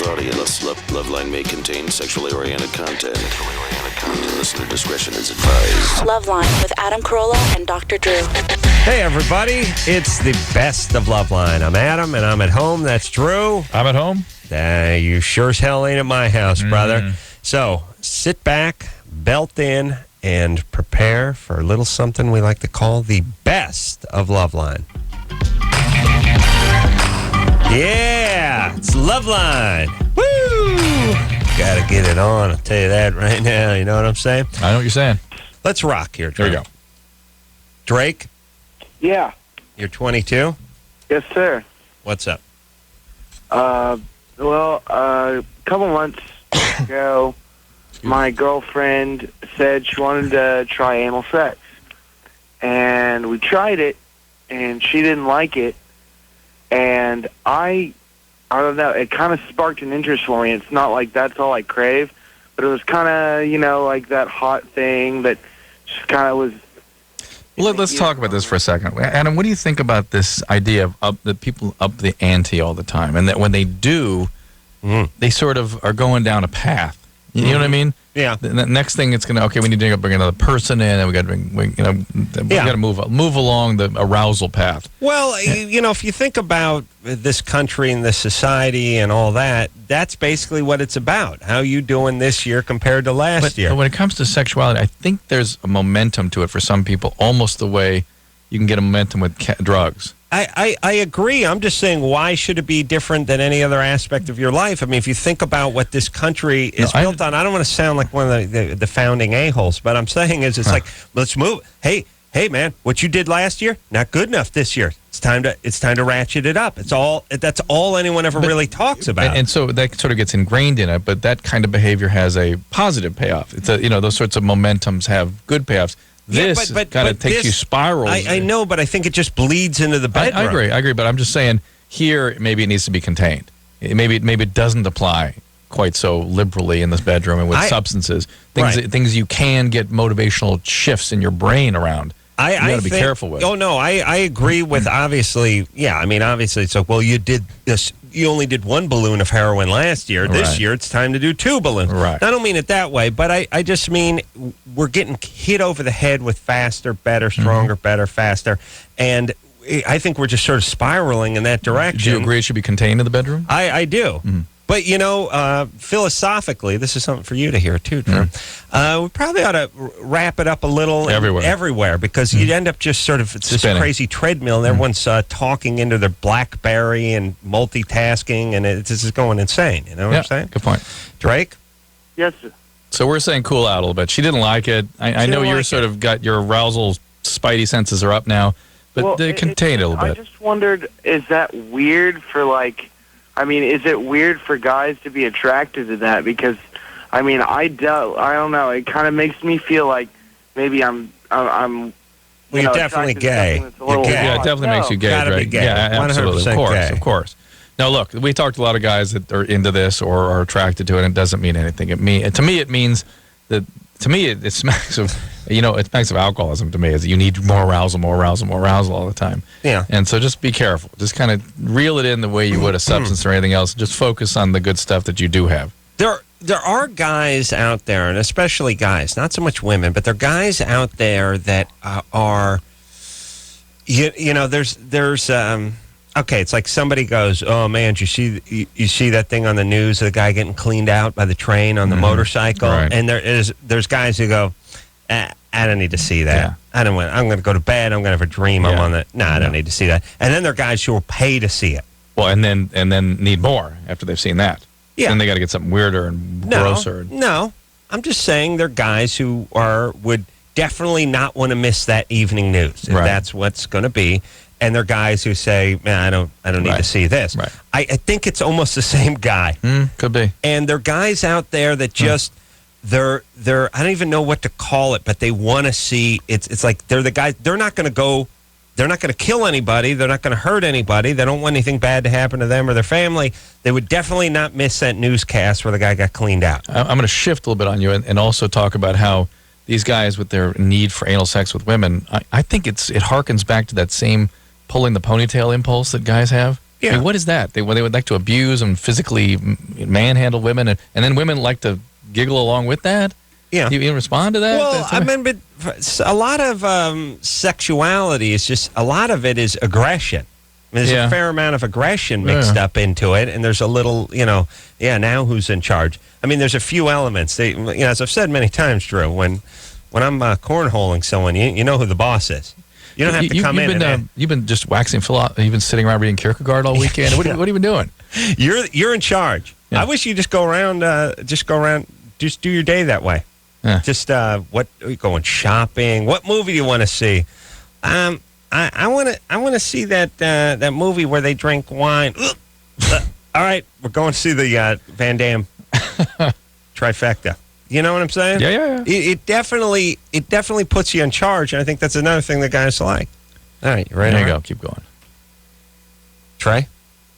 audience. LoveLine may contain sexually oriented content. Listener discretion is advised. LoveLine with Adam Carolla and Dr. Drew. Hey, everybody. It's the best of LoveLine. I'm Adam, and I'm at home. That's Drew. I'm at home. You sure as hell ain't at my house, brother. So sit back, belt in, and prepare for a little something we like to call the best of LoveLine. Yeah, it's LoveLine. Woo! Gotta get it on. I'll tell you that right now. You know what I'm saying? I know what you're saying. Let's rock here, Drake. There we go. Drake, Yeah. you're 22? Yes, sir. What's up? A couple months ago, my girlfriend said she wanted to try anal sex. And we tried it, and she didn't like it. And I don't know, it kind of sparked an interest for me. It's not like that's all I crave, but it was kind of, like that hot thing that just kind of was... Well, let's talk about this for a second. Adam, what do you think about this idea of that people up the ante all the time, and that when they do, they sort of are going down a path? You know what I mean? Yeah. The next thing it's gonna we need to bring another person in, and we got to move along the arousal path. Well, if you think about this country and this society and all that, that's basically what it's about. How you doing this year compared to last year? But when it comes to sexuality, I think there's a momentum to it for some people, almost the way you can get a momentum with drugs. I agree. I'm just saying, why should it be different than any other aspect of your life? I mean, if you think about what this country is built on, I don't want to sound like one of the founding a-holes, but I'm saying it's like, let's move. Hey, man, what you did last year, not good enough this year. It's time to ratchet it up. That's all anyone ever really talks about. And so that sort of gets ingrained in it, but that kind of behavior has a positive payoff. It's those sorts of momentums have good payoffs. This kind of takes you spirals. I know, but I think it just bleeds into the bedroom. I agree, but I'm just saying here maybe it needs to be contained. Maybe it doesn't apply quite so liberally in this bedroom and with substances. Things you can get motivational shifts in your brain around. You got to be careful with. Oh, no, I agree with obviously. Yeah, I mean, obviously it's like, well, you did this. You only did one balloon of heroin last year. This year, it's time to do 2 balloons. Right. I don't mean it that way, but I just mean we're getting hit over the head with faster, better, stronger, better, faster. And I think we're just sort of spiraling in that direction. Do you agree it should be contained in the bedroom? I do. But, philosophically, this is something for you to hear, too, Drew. We probably ought to wrap it up a little everywhere because you'd end up just sort of this crazy treadmill, and everyone's talking into their BlackBerry and multitasking, and it's just going insane. You know what I'm saying? Good point. Drake? Yes, sir. So we're saying cool out a little bit. She didn't like it. I know you're sort of got your arousal spidey senses are up now, but contain it a little bit. I just wondered, is that weird for is it weird for guys to be attracted to that? Because, I don't know. It kind of makes me feel like maybe I'm Well, you're definitely gay. You're gay. Yeah, it definitely makes you gay, Gotta right? be gay. Yeah, absolutely. 100% Of course. Now, look, we talked to a lot of guys that are into this or are attracted to it, and it doesn't mean anything. To me, it means that. To me, it smacks of, it smacks of alcoholism to me. Is you need more arousal all the time. Yeah. And so just be careful. Just kind of reel it in the way you would a substance or anything else. Just focus on the good stuff that you do have. There are guys out there, and especially guys, not so much women, but there are guys out there that are, there's okay, it's like somebody goes, oh, man, you see that thing on the news of the guy getting cleaned out by the train on the motorcycle? Right. And there's guys who go, I don't need to see that. Yeah. I'm going to go to bed. I'm going to have a dream. I'm on that. No, I don't need to see that. And then there are guys who will pay to see it. Well, and then need more after they've seen that. Yeah. Then they got to get something weirder and grosser. No, I'm just saying there are guys who would definitely not want to miss that evening news. If that's what's going to be. And there are guys who say, man, I don't need to see this. Right. I think it's almost the same guy. Could be. And there are guys out there that just they're I don't even know what to call it, but they want to see it's like they're the guys. They're not going to kill anybody. They're not going to hurt anybody. They don't want anything bad to happen to them or their family. They would definitely not miss that newscast where the guy got cleaned out. I'm going to shift a little bit on you and also talk about how these guys with their need for anal sex with women, I think it harkens back to that same pulling the ponytail impulse that guys have. Yeah. I mean, what is that? They would like to abuse and physically manhandle women, and then women like to giggle along with that? Yeah. Do you even respond to that? Well, I mean, but a lot of sexuality is just, a lot of it is aggression. I mean, there's a fair amount of aggression mixed up into it, and there's a little, now who's in charge? I mean, there's a few elements. As I've said many times, Drew, when I'm cornholing someone, you know who the boss is. You don't have to come in. You've been just waxing philosophy. You've been sitting around reading Kierkegaard all weekend. What have you been doing? You're in charge. Yeah. I wish you just go around, just do your day that way. Yeah. Just what are you going shopping? What movie do you want to see? I want to see that movie where they drink wine. All right, we're going to see the Van Damme trifecta. You know what I'm saying? Yeah. It definitely puts you in charge, and I think that's another thing that guys like. All right, you ready? There you go. Keep going. Trey?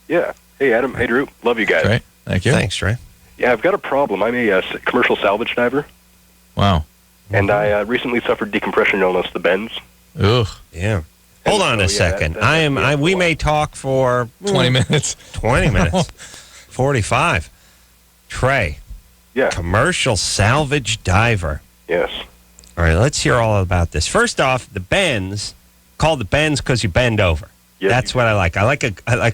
Yeah. Hey, Adam. Hey, Drew. Love you guys. Trey, thank you. Thanks, Trey. Yeah, I've got a problem. I'm a commercial salvage diver, Wow. and I recently suffered decompression illness, the bends. Ugh. Yeah. Hold on a second. We may talk for 20 minutes. 20 minutes. 45. Trey. Yeah. Commercial salvage diver. Yes. All right, let's hear all about this. First off, the bends, called the bends because you bend over. Yes, That's what I like. I like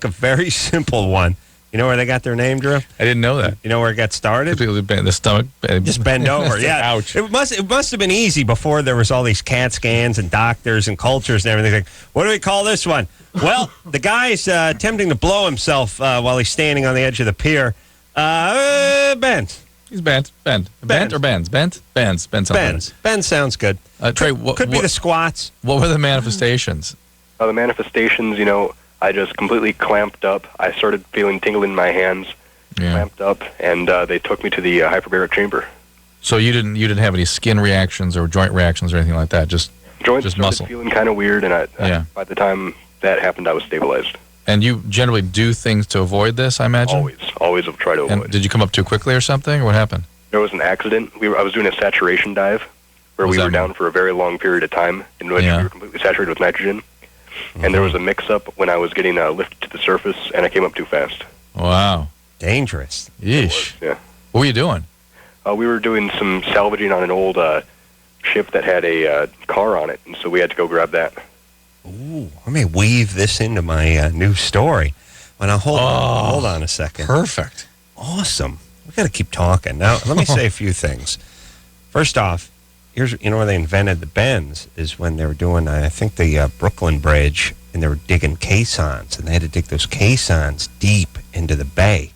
a very simple one. You know where they got their name, Drew? I didn't know that. You know where it got started? The stomach. Just bend over. Yeah. Ouch. It must have been easy before there was all these CAT scans and doctors and cultures and everything. Like, what do we call this one? Well, the guy's attempting to blow himself while he's standing on the edge of the pier. Bends. He's bent. Bent or bends? Bent? Bends. Bends. Bends sounds good. Trey, could be the squats. What were the manifestations? The manifestations, I just completely clamped up. I started feeling tingling in my hands, clamped up, and they took me to the hyperbaric chamber. So you didn't have any skin reactions or joint reactions or anything like that? Just joints just started muscle. Feeling kind of weird, and by the time that happened, I was stabilized. And you generally do things to avoid this, I imagine? Always have tried to avoid. And did you come up too quickly or something? Or what happened? There was an accident. I was doing a saturation dive where we were down for a very long period of time in which we were completely saturated with nitrogen. Mm-hmm. And there was a mix-up when I was getting lifted to the surface, and I came up too fast. Wow. Dangerous. Yeesh. Yeah. What were you doing? We were doing some salvaging on an old ship that had a car on it, and so we had to go grab that. Ooh, I may weave this into my new story. Well, now, hold on a second. Perfect. Awesome. We got to keep talking. Now, let me say a few things. First off, here's where they invented the bends is when they were doing, I think, the Brooklyn Bridge, and they were digging caissons, and they had to dig those caissons deep into the bay.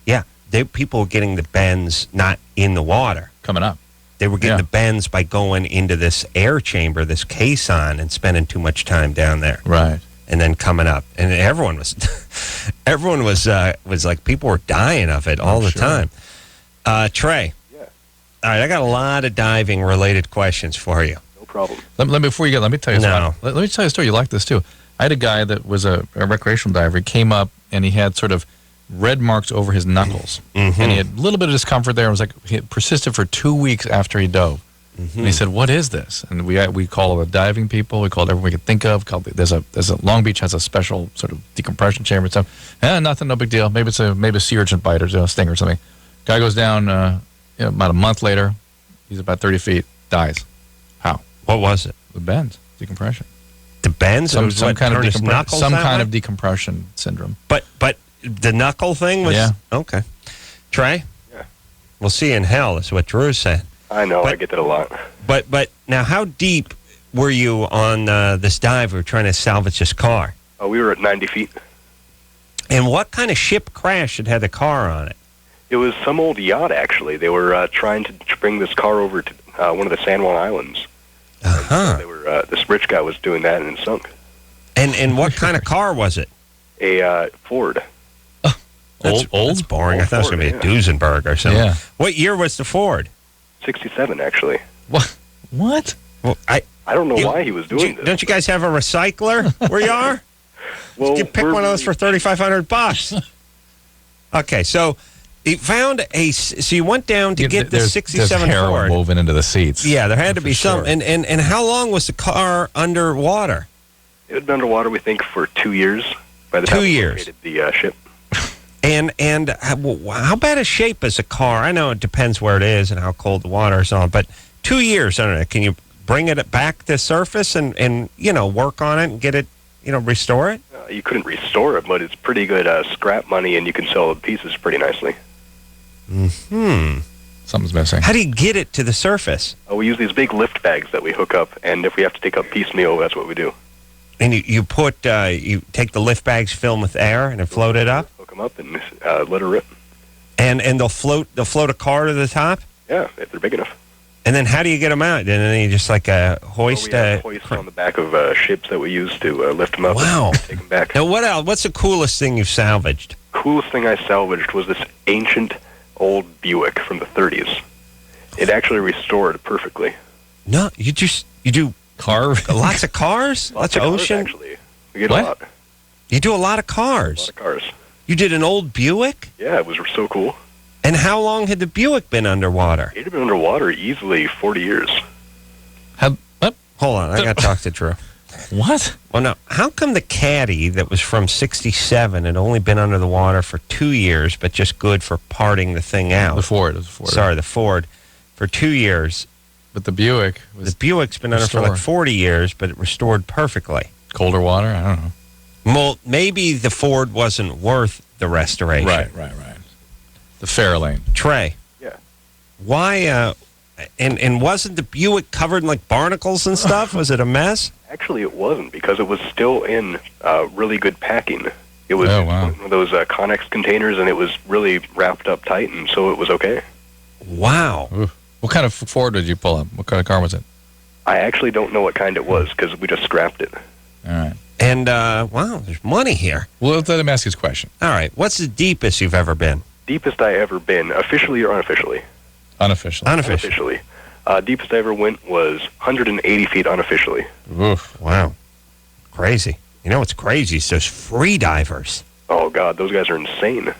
Yeah, people were getting the bends not in the water. Coming up. They were getting the bends by going into this air chamber, this caisson, and spending too much time down there. Right. And then coming up, and everyone was like, people were dying of it all the time. Trey. Yeah. All right, I got a lot of diving related questions for you. No problem. Before you get, let me tell you something. Let me tell you a story. You like this too. I had a guy that was a recreational diver. He came up and he had sort of red marks over his knuckles, and he had a little bit of discomfort there. It was like it persisted for 2 weeks after he dove. And he said, "What is this?" And we call the diving people. We called everyone we could think of. There's a Long Beach has a special sort of decompression chamber and stuff. Nothing, no big deal. Maybe it's a sea urchin bite or a sting or something. Guy goes down about a month later. He's about 30 feet, dies. How? What was it? The bends, decompression. The bends? Some kind of decompression syndrome. But the knuckle thing was okay. Trey? Yeah. We'll see you in hell is what Drew said. I know, I get that a lot. But now, how deep were you on this dive? We were trying to salvage this car. We were at 90 feet. And what kind of ship crashed that had the car on it? It was some old yacht, actually. They were trying to bring this car over to one of the San Juan Islands. So they were. This rich guy was doing that, and it sunk. And what kind of car was it? A Ford. Old? That's boring. I thought it was going to be a Duesenberg or something. Yeah. What year was the Ford? 67, actually. What? Well, I don't know why he was doing this. Don't you guys have a recycler where you are? Well, you pick one of those for $3,500. Okay, so he found so you went down to get the 67 there's heroin Ford. woven into the seats. Yeah, there had to be some. Sure. And how long was the car underwater? It had been underwater, we think, for 2 years. by the 2 time we years. located the ship. And how bad a shape is a car? I know it depends where it is and how cold the water is on, but 2 years on it. Can you bring it back to surface and work on it and get it, restore it? You couldn't restore it, but it's pretty good scrap money, and you can sell the pieces pretty nicely. Something's missing. How do you get it to the surface? We use these big lift bags that we hook up, and if we have to take up piecemeal, that's what we do. And you take the lift bags, fill them with air, and then float it up? Hook them up and let her rip. And they'll float a car to the top? Yeah, if they're big enough. And then how do you get them out? And then you just hoist? We have hoists on the back of ships that we use to lift them up and take them back. Now, what else? What's the coolest thing you've salvaged? Coolest thing I salvaged was this ancient old Buick from the 30s. It actually restored perfectly. No, you do lots of cars? Lots of ocean? Actually. We get a lot. You do a lot of cars? A lot of cars. You did an old Buick? Yeah, it was so cool. And how long had the Buick been underwater? It had been underwater easily 40 years. Hold on, I got to talk to Drew. What? Well, no. How come the Caddy that was from '67 had only been under the water for 2 years, but just good for parting the thing out? The Ford. Sorry, the Ford for 2 years. But the Buick was. The Buick's been under for like 40 years, but it restored perfectly. Colder water? I don't know. Well, maybe the Ford wasn't worth the restoration. Right. The Fairlane. Trey. Yeah. Why? And wasn't the Buick covered in like barnacles and stuff? Was it a mess? Actually, it wasn't, because it was still in really good packing. It was one of those Connex containers, and it was really wrapped up tight, and so it was okay. Wow. Ooh. What kind of Ford did you pull up? What kind of car was it? I actually don't know what kind it was, because we just scrapped it. All right. And, wow, there's money here. Well, let him ask his question. All right. What's the deepest you've ever been? Deepest I ever been, officially or unofficially? Unofficially. Unofficially. Deepest I ever went was 180 feet unofficially. Oof. Wow. Crazy. You know what's crazy? It's those free divers. Oh, God, those guys are insane.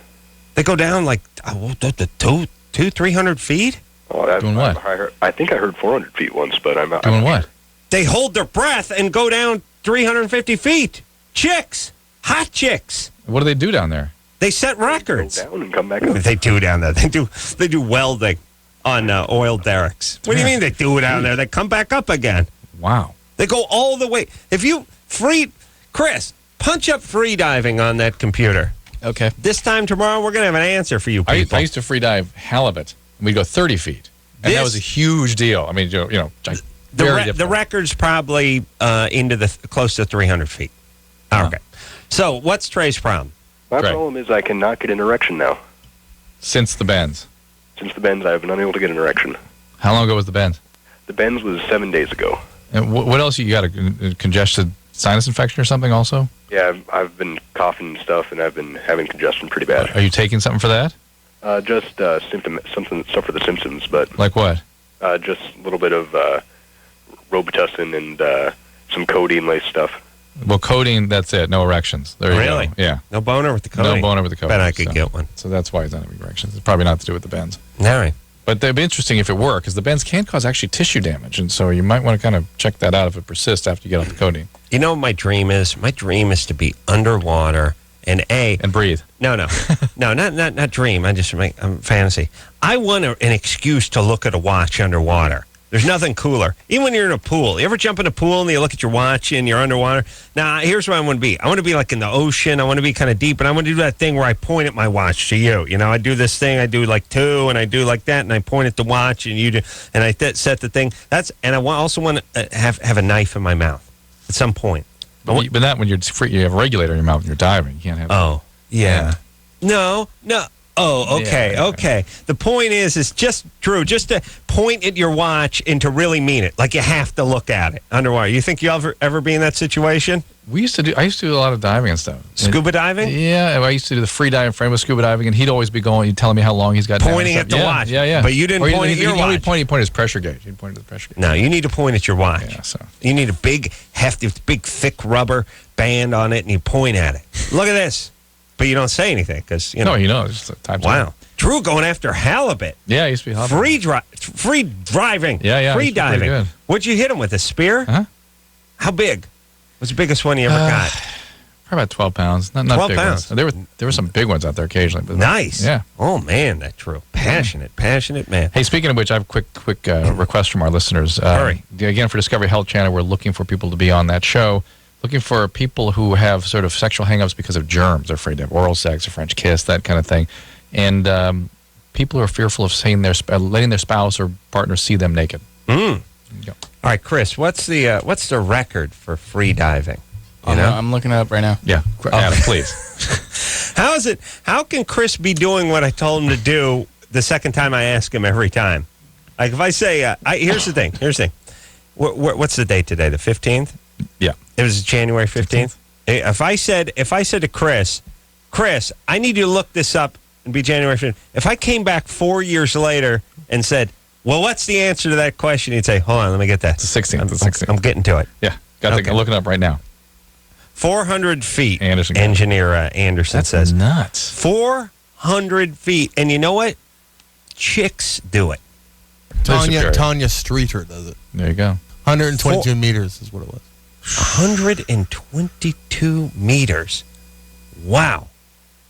They go down like 300 feet? Oh, doing what? I think I heard 400 feet once, but I'm not. Doing what? They hold their breath and go down 350 feet. Chicks. Hot chicks. What do they do down there? They set records. Go down and come back up. They do down there. They do welding on oil derricks. What do you mean they do down there? They come back up again. Wow. They go all the way. If you Chris, punch up free diving on that computer. Okay. This time tomorrow, we're going to have an answer for you people. I used to free dive halibut. We'd go 30 feet. And that was a huge deal. I mean, the record's probably into the close to 300 feet. Okay. So what's Trey's problem? My problem is I cannot get an erection now. Since the bends? Since the bends, I have been unable to get an erection. How long ago was the bends? The bends was 7 days ago. And what else? You got a congested sinus infection or something also? Yeah, I've been coughing and stuff, and I've been having congestion pretty bad. Are you taking something for that? Just stuff for the symptoms, but... Like what? Just a little bit of Robitussin and some codeine-laced stuff. Well, codeine, that's it. No erections. There you Really? go. Yeah. No boner with the codeine? No boner with the codeine. Bet I could get one. So that's why he's not having erections. It's probably not to do with the bends. All right. But they'd be interesting if it were, because the bends can cause actually tissue damage, and so you might want to kind of check that out if it persists after you get off the codeine. You know what my dream is? My dream is to be underwater and breathe. No, not dream. I'm fantasy. I want an excuse to look at a watch underwater. There's nothing cooler. Even when you're in a pool. You ever jump in a pool and you look at your watch and you're underwater? Now, here's what I want to be. I want to be like in the ocean. I want to be kind of deep, and I want to do that thing where I point at my watch to you. You know, I do this thing. I do like 2, and I do like that, and I point at the watch, and you do, and I set the thing. And I also want to have a knife in my mouth at some point. But not when you're free. You have a regulator in your mouth when you're diving. You can't have. Oh, yeah. No. Oh, okay, Yeah. okay. The point is just to point at your watch and to really mean it. Like you have to look at it underwater. You think you'll ever be in that situation? I used to do a lot of diving and stuff. Scuba diving? Yeah, I used to do the free diving frame with scuba diving, and he'd always be going. He'd telling me how long he's got. Pointing at the watch. Yeah. But you didn't point at your watch. He pointed his pressure gauge. He'd point at the pressure gauge. No, you need to point at your watch. Yeah, so you need a big, hefty, big, thick rubber band on it, and you point at it. Look at this. But you don't say anything because you know. No, you know. It's time. Wow. Drew going after halibut. Yeah, I used to be halibut. Free driving. Yeah. Free diving. Good. What'd you hit him with? A spear? Huh? How big? What's the biggest one you ever got? Probably about 12 pounds. Not 12 big pounds. ones. There were some big ones out there occasionally. But Nice. Yeah. Oh, man, that's true. Passionate man. Hey, speaking of which, I have a quick request from our listeners. Hurry. Again, for Discovery Health Channel, we're looking for people to be on that show. Looking for people who have sort of sexual hang-ups because of germs. They're afraid to have oral sex, a French kiss, that kind of thing. And people who are fearful of saying letting their spouse or partner see them naked. All right, Chris, what's the record for free diving? You know? I'm looking it up right now. Yeah, Adam, please. How can Chris be doing what I told him to do the second time I ask him every time? Like if I say, here's the thing. What's the date today? The 15th? Yeah. It was January 15th. If I said to Chris, I need you to look this up and be January 15th. If I came back 4 years later and said, well, what's the answer to that question? He'd say, hold on, let me get that. It's the 16th. I'm getting to it. Yeah. Okay. I'm looking it up right now. 400 feet, Anderson. Engineer Anderson says. Nuts. 400 feet. And you know what? Chicks do it. Tanya Streeter does it. There you go. 122 meters is what it was. 122 meters. Wow.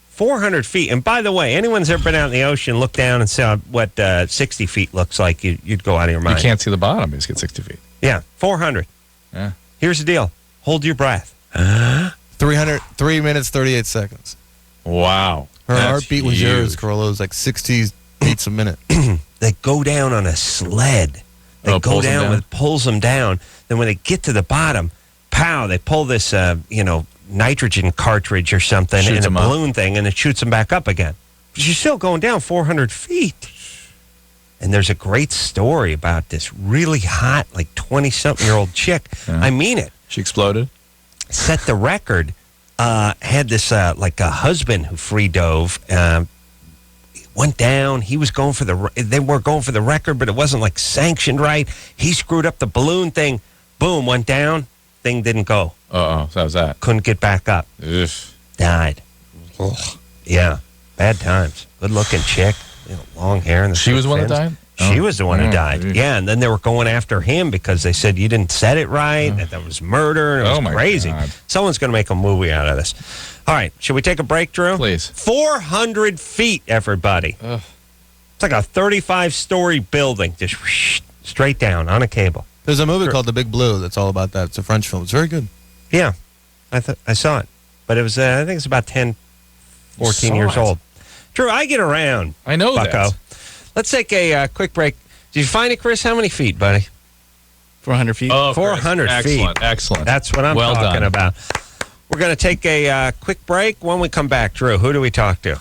400 feet. And by the way, anyone's ever been out in the ocean, look down and see what 60 feet looks like, you'd go out of your mind. You can't see the bottom. You just get 60 feet. Yeah, 400. Yeah. Here's the deal. Hold your breath. 3 minutes, 38 seconds. Wow. Her That's heartbeat was huge. yours, Corolla. It was like 60 beats a minute. They go down on a sled. They go down, pulls them down. Then when they get to the bottom, pow, they pull this, nitrogen cartridge or something in a balloon thing, and it shoots them back up again. But you're still going down 400 feet. And there's a great story about this really hot, like 20-something-year-old chick. Yeah. I mean it. She exploded? Set the record. Had this, like a husband who free dove. Went down. They were going for the record, but it wasn't like sanctioned right. He screwed up the balloon thing. Boom, went down. Thing didn't go. Uh-oh, so that was that. Couldn't get back up. Ugh. Died. Ugh. Yeah, bad times. Good-looking chick. Long hair. And she was the one that died? She was the one who died. Geez. Yeah, and then they were going after him because they said you didn't set it right, that was murder, and it was crazy. God. Someone's going to make a movie out of this. All right, should we take a break, Drew? Please. 400 feet, everybody. Ugh. It's like a 35-story building, just straight down on a cable. There's a movie called The Big Blue that's all about that. It's a French film. It's very good. Yeah, I saw it. But it was, I think it's about 10, 14 years old. Drew, I get around. I know Bucko. that. Let's take a quick break. Did you find it, Chris? How many feet, buddy? 400 feet. Oh, 400 feet. Excellent. That's what I'm talking done. about. We're going to take a quick break. When we come back, Drew, who do we talk to?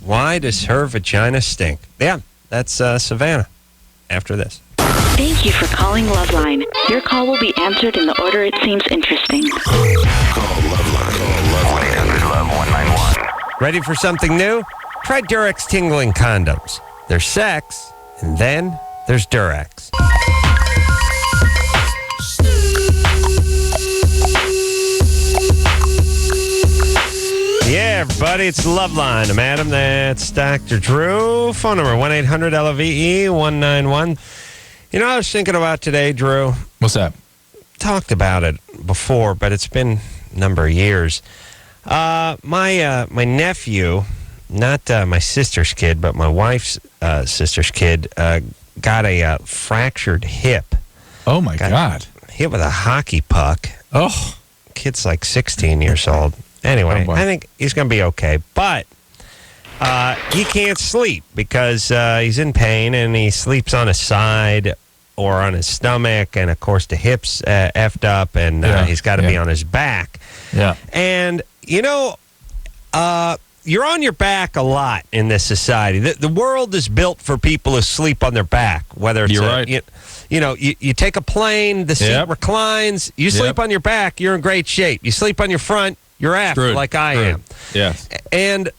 Why does her vagina stink? Yeah, that's Savannah after this. Thank you for calling LoveLine. Your call will be answered in the order it seems interesting. Call LoveLine. Call 1-800-LOVE-191. Ready for something new? Try Durex tingling condoms. There's sex, and then there's Durex. Yeah, everybody, it's LoveLine. I'm Adam. That's Dr. Drew. Phone number 1-800-LOVE-191. You know, I was thinking about today, Drew. What's that? Talked about it before, but it's been a number of years. My nephew, not my sister's kid, but my wife's sister's kid, got a fractured hip. Oh, my God. Hit with a hockey puck. Oh. Kid's like 16 years old. Anyway, I think he's going to be okay. But he can't sleep because he's in pain, and he sleeps on his side or on his stomach. And, of course, the hip's effed up, and he's got to be on his back. Yeah. And, you know, you're on your back a lot in this society. The world is built for people who sleep on their back, whether it's You're right. you take a plane, the seat reclines, you sleep on your back, you're in great shape. You sleep on your front, you're aft, like I am. Yes. And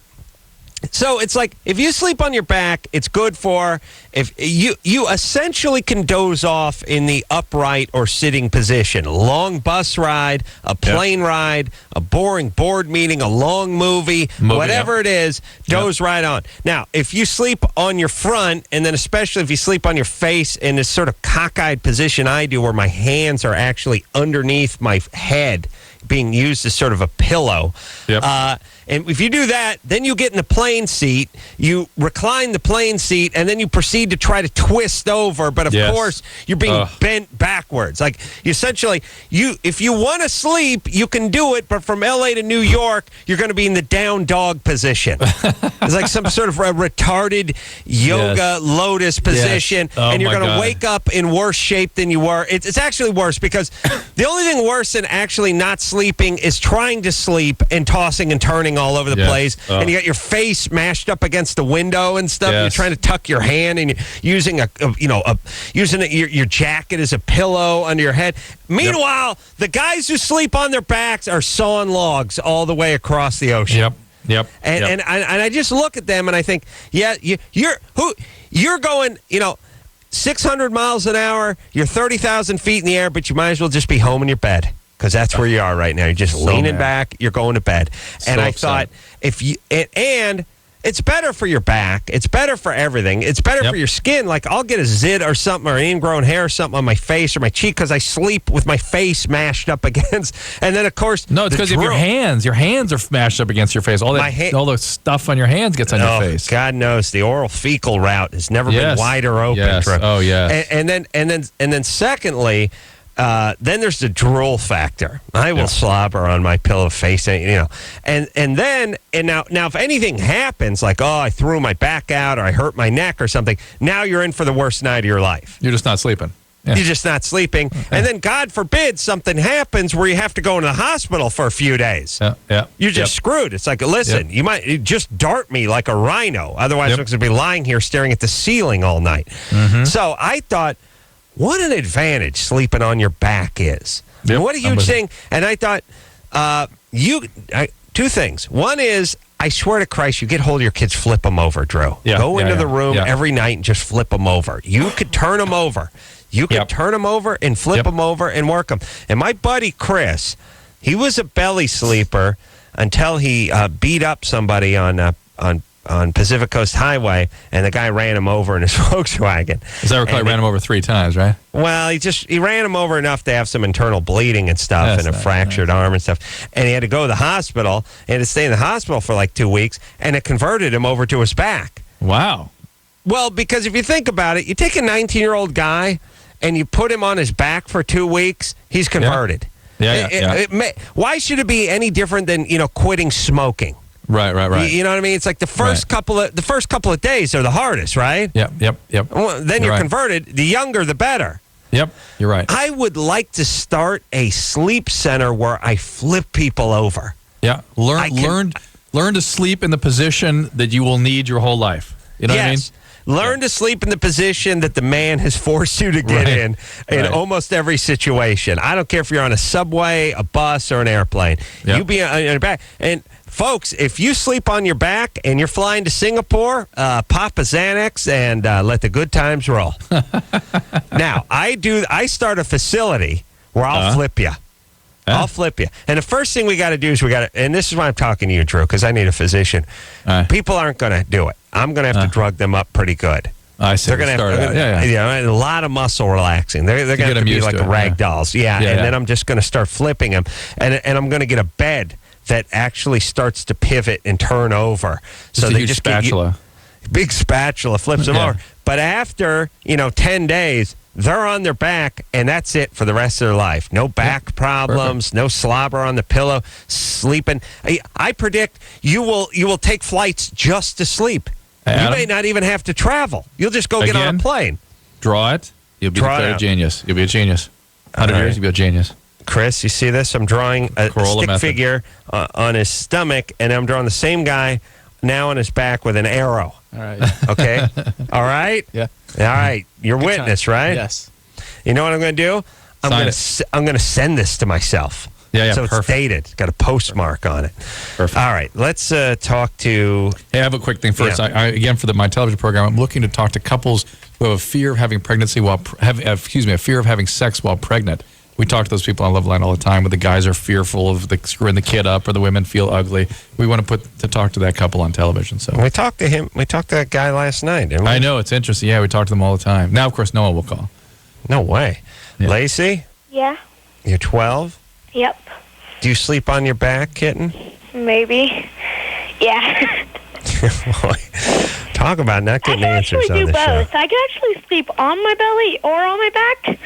So it's like if you sleep on your back, it's good for if you essentially can doze off in the upright or sitting position. A long bus ride, a plane ride, a boring board meeting, a long movie whatever it is, doze right on. Now, if you sleep on your front, and then especially if you sleep on your face in this sort of cockeyed position I do, where my hands are actually underneath my head, being used as sort of a pillow. And if you do that, then you get in the plane seat, you recline the plane seat, and then you proceed to try to twist over. But, of course, you're being bent backwards. Like, essentially, if you want to sleep, you can do it, but from L.A. to New York, you're going to be in the down dog position. It's like some sort of a retarded yoga lotus position, and you're going to wake up in worse shape than you were. It's actually worse, because the only thing worse than actually not sleeping is trying to sleep and tossing and turning all over the place, and you got your face mashed up against the window and stuff. You're trying to tuck your hand, and you're using your jacket as a pillow under your head. Meanwhile, the guys who sleep on their backs are sawing logs all the way across the ocean. And I just look at them and I think, you're going, 600 miles an hour, you're 30,000 feet in the air, but you might as well just be home in your bed. Because that's where you are right now. You're just leaning back. You're going to bed. And I thought, and it's better for your back. It's better for everything. It's better for your skin. Like, I'll get a zit or something, or ingrown hair or something on my face or my cheek because I sleep with my face mashed up against. And then, of course, no, it's because of your hands. Your hands are mashed up against your face. All the stuff on your hands gets on your face. God knows the oral fecal route has never been wider open. Oh, yes. And then secondly. Then there's the drool factor. I will slobber on my pillow face, and now if anything happens, like, I threw my back out or I hurt my neck or something, now you're in for the worst night of your life. You're just not sleeping. You're just not sleeping. And then, God forbid, something happens where you have to go into the hospital for a few days. You're just screwed. It's like, listen, you might just dart me like a rhino. Otherwise, I'm going to be lying here staring at the ceiling all night. So I thought, what an advantage sleeping on your back is. What a huge thing. And I thought, two things. One is, I swear to Christ, you get hold of your kids, flip them over, Drew. Go into the room every night and just flip them over. You could turn them over. You could turn them over and flip them over and work them. And my buddy Chris, he was a belly sleeper until he beat up somebody on Pacific Coast Highway, and the guy ran him over in his Volkswagen. As I recall, he ran him over 3 times, right? Well, he ran him over enough to have some internal bleeding and stuff, and a fractured arm and stuff. And he had to go to the hospital. He had to stay in the hospital for like 2 weeks, and it converted him over to his back. Wow. Well, because if you think about it, you take a 19-year-old guy and you put him on his back for 2 weeks, he's converted. Why should it be any different than, quitting smoking? Right. You know what I mean? It's like the first couple of days are the hardest, right? Yep. Well, then you're converted. The younger, the better. Yep, you're right. I would like to start a sleep center where I flip people over. Yeah, learn to sleep in the position that you will need your whole life. You know what I mean? Learn to sleep in the position that the man has forced you to get in almost every situation. I don't care if you're on a subway, a bus, or an airplane. You be on your back. And folks, if you sleep on your back and you're flying to Singapore, pop a Xanax and let the good times roll. Now, I start a facility where I'll flip you. I'll flip you. And the first thing we got to do is and this is why I'm talking to you, Drew, because I need a physician. People aren't going to do it. I'm going to have to drug them up pretty good. I see. They're going to have a lot of muscle relaxing. They're going to have to be like rag dolls. And then I'm just going to start flipping them. And I'm going to get a bed that actually starts to pivot and turn over. So they just spatula. Big spatula flips them over. But after, 10 days, they're on their back, and that's it for the rest of their life. No back problems, no slobber on the pillow, sleeping. I predict you will take flights just to sleep. Adam, you may not even have to travel. You'll just go get on a plane. Draw it. You'll be a genius. You'll be a genius. 100 years, you'll be a genius. Chris, you see this? I'm drawing a stick figure on his stomach, and I'm drawing the same guy now on his back with an arrow. All right. Okay? All right? Yeah. All right. You're witness, right? Yes. You know what I'm going to do? I'm going to send this to myself. Yeah, so perfect. it's dated. It's got a postmark on it. Perfect. All right, let's talk to... Hey, I have a quick thing first. Yeah. Again, for my television program, I'm looking to talk to couples who have a fear of having pregnancy a fear of having sex while pregnant. We talk to those people on LoveLine all the time, where the guys are fearful of screwing the kid up, or the women feel ugly. We want to talk to that couple on television. So we talked to him. We talked to that guy last night, didn't we? I know, it's interesting. Yeah, we talk to them all the time. Now, of course, Noah will call. No way. Yeah. Lacey, Yeah. you're 12. Yep. Do you sleep on your back, kitten? Maybe. Yeah. Boy, talk about not I getting can answers actually on do the show. both. I can actually sleep on my belly or on my back.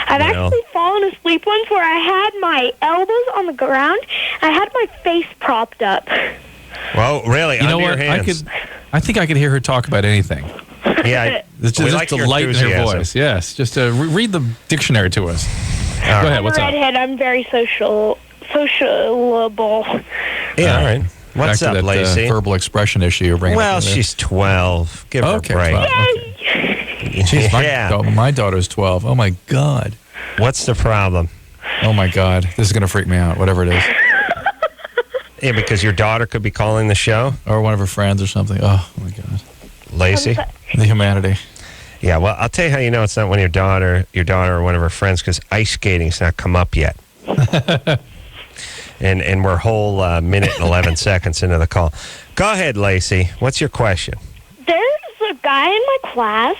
I've Well. actually fallen asleep once where I had my elbows on the ground. I had my face propped up. Well, really, You know under what? your hands. I think I could hear her talk about anything. Yeah, It's we just like the your light in her enthusiasm. voice. Yes, just read the dictionary to us. All Go right. ahead. I'm What's a up? redhead. I'm very sociable. Yeah, all right. What's Back up, to that Lacey? verbal expression issue you're bringing up. Well, earlier. she's 12. Give her Okay, a break. 12. Okay. Jeez, my daughter's 12. Oh, my God. What's the problem? Oh, my God. This is going to freak me out, whatever it is. Yeah, because your daughter could be calling the show. Or one of her friends or something. Oh, my God. Lacey? The humanity. Yeah, well, I'll tell you how you know it's not one of your daughter or one of her friends, because ice skating's not come up yet. and we're a whole minute and 11 seconds into the call. Go ahead, Lacey. What's your question? There's a guy in my class,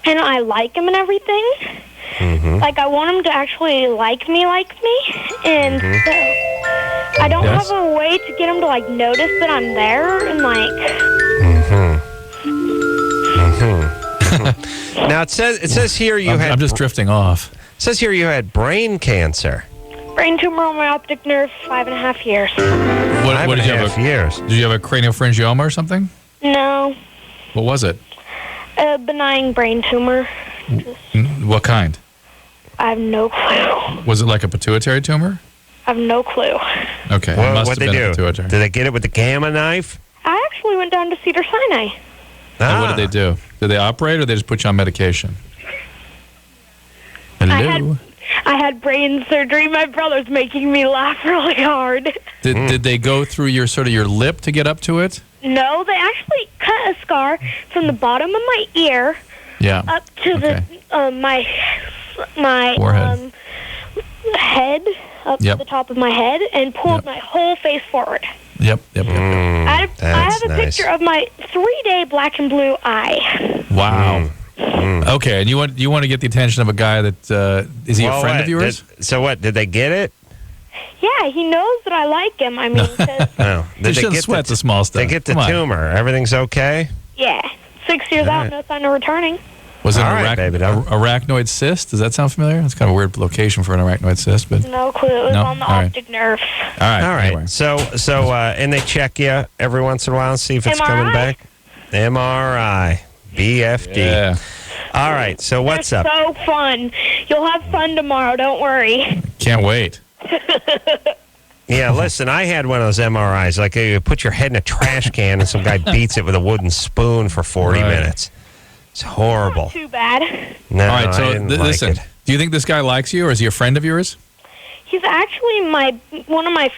and I like him and everything. Mm-hmm. Like, I want him to actually like me. And so I don't Yes. have a way to get him to, like, notice that I'm there and, like... Now, it says here you had... I'm just drifting off. It says here you had brain cancer. Brain tumor on my optic nerve, 5.5 years. What did you have? 5.5 years. Did you have a craniopharyngioma or something? No, What was it? a benign brain tumor. What kind? I have no clue. Was it like a pituitary tumor? I have no clue. Okay. it What must did have they been a do? pituitary. Did they get it with the gamma knife? I actually went down to Cedar Sinai. And what did they do? Did they operate or they just put you on medication? Hello? I had brain surgery. My brother's making me laugh really hard. Did they go through your lip to get up to it? No, they actually cut a scar from the bottom of my ear Yeah. up to Okay. my Forehead. head, up Yep. to the top of my head, and pulled my whole face forward. Yep. I have That's a nice. picture of my 3-day black and blue eye. Wow. Okay, and you want to get the attention of a guy that is he a Well, friend what, of yours? so what? Did they get it? Yeah, he knows that I like him. I mean, 'cause- No. Did You shouldn't sweat the small stuff. They get the Come on. tumor. Everything's okay? yeah, 6 years All out, right. no sign of returning. Was it All an right, baby doll. arachnoid cyst? Does that sound familiar? It's kind of a weird location for an arachnoid cyst, but No clue. It was No? on the All right. optic nerve. all right. All right. Anyway. So and they check you every once in a while and see if it's coming MRI? back? MRI. BFD. Yeah. All right. So what's They're up? so fun. You'll have fun tomorrow. Don't worry. Can't wait. Yeah, listen, I had one of those MRIs. Like you put your head in a trash can and some guy beats it with a wooden spoon for 40 Right. minutes. It's horrible. Too bad. No, All right. I So didn't like listen. it. Do you think this guy likes you, or is he a friend of yours? He's actually one of my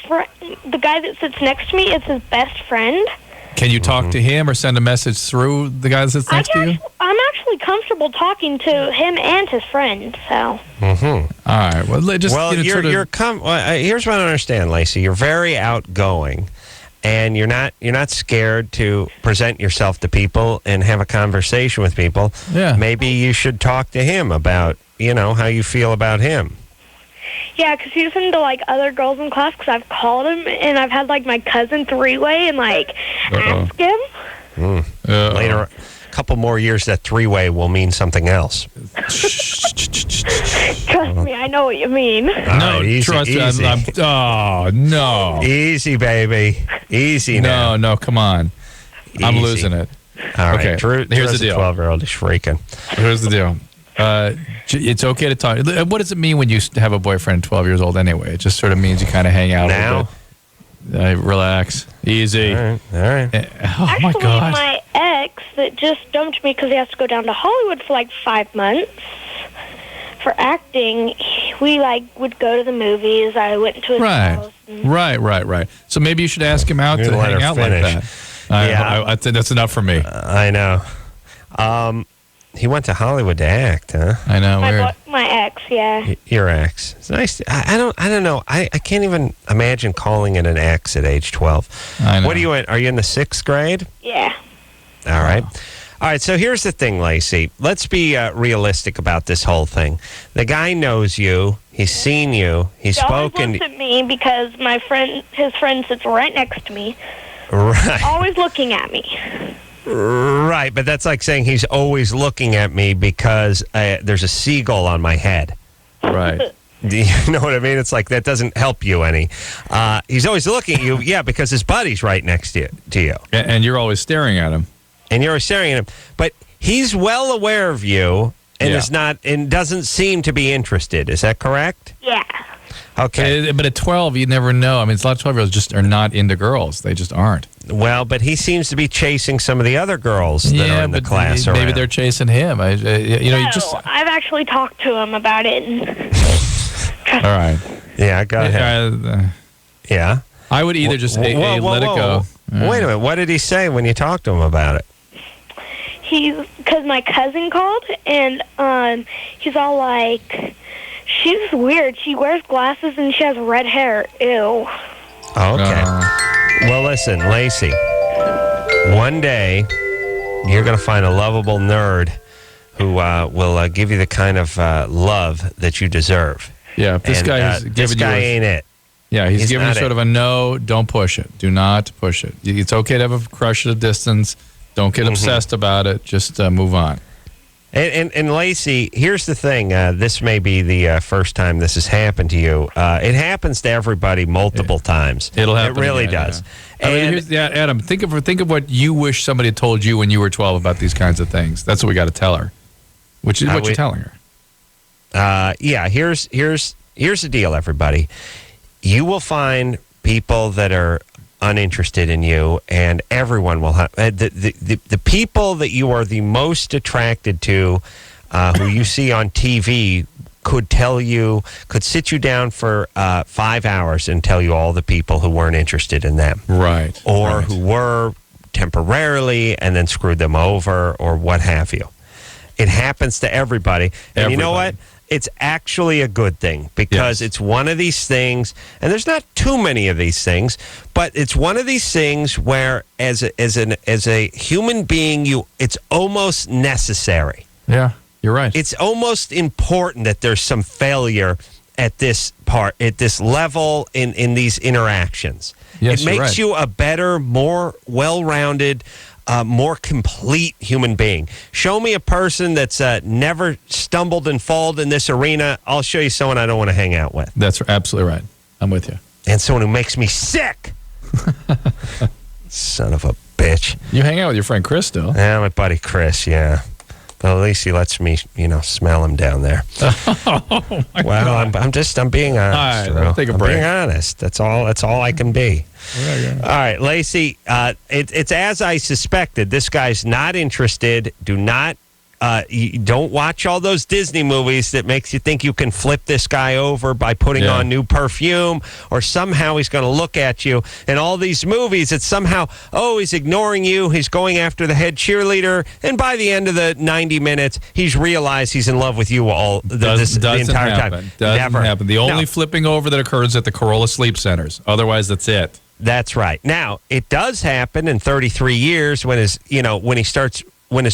the guy that sits next to me is his best friend. Can you talk to him or send a message through the guy that sits next to you? I'm actually comfortable talking to him and his friend. So All right. Well, just Well, sort of- here's what I don't understand, Lacey. You're very outgoing, and you're not scared to present yourself to people and have a conversation with people. Yeah. Maybe you should talk to him about how you feel about him. yeah, because he's into like other girls in class. Because I've called him and I've had like my cousin 3-way and like ask him. Later, a couple more years, that 3-way will mean something else. Trust me, I know what you mean. No, right, easy, trust me. easy. Oh no. Easy, baby. Easy now. No, come on. I'm Easy. losing it. All right, Okay, Drew, here's the Drew's a deal. 12-year-old is freaking. Here's the deal. It's okay to talk. What does it mean when you have a boyfriend 12 years old anyway? It just sort of means you kind of hang out Now? a little bit. Relax. Easy. All right. Oh, my Actually, God. my ex that just dumped me because he has to go down to Hollywood for like 5 months for acting, we would go to the movies. I went to his house. Right. So maybe you should ask him out to let hang her out finish. like that. I think that's enough for me. I know. He went to Hollywood to act, huh? I know. My ex, yeah. Your ex. It's nice. I don't know. I can't even imagine calling it an ex at age 12. I know. What are you in? Are you in the 6th grade? Yeah. All right. All right, so here's the thing, Lacey. Let's be realistic about this whole thing. The guy knows you. He's seen you. He's spoken. He always looks at me because his friend sits right next to me. Right. Always looking at me. Right, but that's like saying he's always looking at me because there's a seagull on my head. Right. Do you know what I mean? It's like that doesn't help you any. He's always looking at you, yeah, because his buddy's right next to you. And you're always staring at him. And you're staring at him. But he's well aware of you and is not and doesn't seem to be interested. Is that correct? Yeah. Okay. But at 12, you never know. I mean, a lot of 12-year-olds just are not into girls. They just aren't. Well, but he seems to be chasing some of the other girls that are in the class. Maybe they're chasing him. I've actually talked to him about it. All right. Yeah, go ahead. Yeah. I would either just let it go. Wait a minute. What did he say when you talked to him about it? Because my cousin called, and he's all like, she's weird. She wears glasses and she has red hair. Ew. Okay. Well, listen, Lacey, one day you're going to find a lovable nerd who will give you the kind of love that you deserve. Yeah, if this guy ain't it. Yeah, he's giving you sort of a no, don't push it. Do not push it. It's okay to have a crush at a distance. Don't get obsessed about it. Just move on. And Lacey, here's the thing. This may be the first time this has happened to you. It happens to everybody multiple times. It'll happen. It really again, does. Yeah. I mean, Adam, think of what you wish somebody had told you when you were 12 about these kinds of things. That's what we got to tell her. Which is what you're telling her. Yeah. Here's the deal, everybody. You will find people that are uninterested in you, and everyone will have the people that you are the most attracted to, who you see on TV, could sit you down for 5 hours and tell you all the people who weren't interested in them, right, or who were temporarily and then screwed them over, or what have you. It happens to everybody. And you know what? It's actually a good thing, because it's one of these things, and there's not too many of these things, but it's one of these things where as a human being, it's almost necessary. Yeah, you're right. It's almost important that there's some failure at this level in these interactions. Yes, it makes you a better, more well-rounded, more complete human being. Show me a person that's never stumbled and fallen in this arena. I'll show you someone I don't want to hang out with. That's absolutely right. I'm with you. And someone who makes me sick. Son of a bitch. You hang out with your friend Chris still. Yeah, my buddy Chris, yeah. But at least he lets me, smell him down there. Oh, my God. I'm being honest. All right, take a break. I'm being honest. That's all I can be. All right, Lacey, it's as I suspected. This guy's not interested. You don't watch all those Disney movies that makes you think you can flip this guy over by putting on new perfume, or somehow he's going to look at you. And all these movies, it's somehow, he's ignoring you. He's going after the head cheerleader. And by the end of the 90 minutes, he's realized he's in love with you the entire time. Doesn't happen. The only flipping over that occurs at the Corolla Sleep Centers. Otherwise, that's it. That's right. Now, it does happen in 33 years when his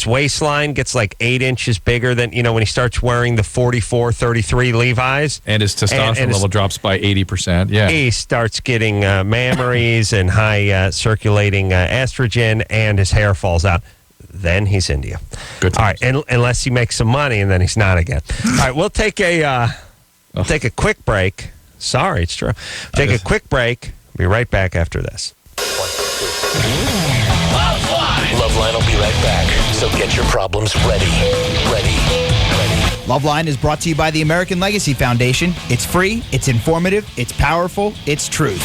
waistline gets like 8 inches bigger than, when he starts wearing the 44, 33 Levi's. And his testosterone level drops by 80%. Yeah. He starts getting mammaries and high circulating estrogen, and his hair falls out. Then he's into you. Good times. All right, unless he makes some money, and then he's not again. All right, we'll take a quick break. Sorry, it's true. Take a quick break. Be right back after this. LoveLine will be right back, so get your problems ready. LoveLine is brought to you by the American Legacy Foundation. It's free, it's informative, it's powerful, it's truth.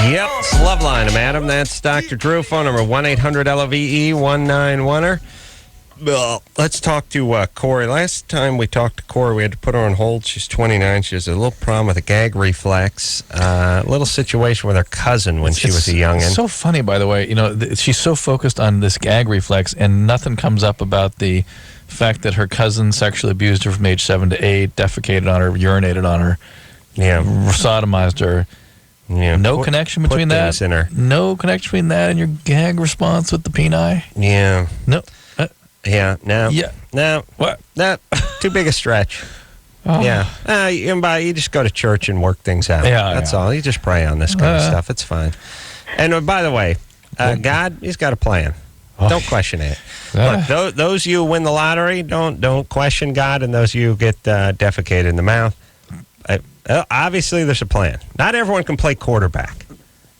Yep, it's LoveLine, Adam. That's Dr. Drew. Phone number 1-800-LOVE-191er. Well, let's talk to Corey. Last time we talked to Corey, we had to put her on hold. She's 29. She has a little problem with a gag reflex. A little situation with her cousin when she was a youngin'. It's so funny, by the way. You know, she's so focused on this gag reflex, and nothing comes up about the fact that her cousin sexually abused her from age 7 to 8, defecated on her, urinated on her, sodomized her. Yeah, no connection between that. No connection between that and your gag response with the peni. Yeah. No. No. Yeah. No. What? No. Too big a stretch. Oh. Yeah. You just go to church and work things out. Yeah. That's all. You just pray on this kind of stuff. It's fine. And by the way, God, He's got a plan. Oh. Don't question it. Look, those you win the lottery, don't question God, and those you get defecated in the mouth. Obviously, there's a plan. Not everyone can play quarterback.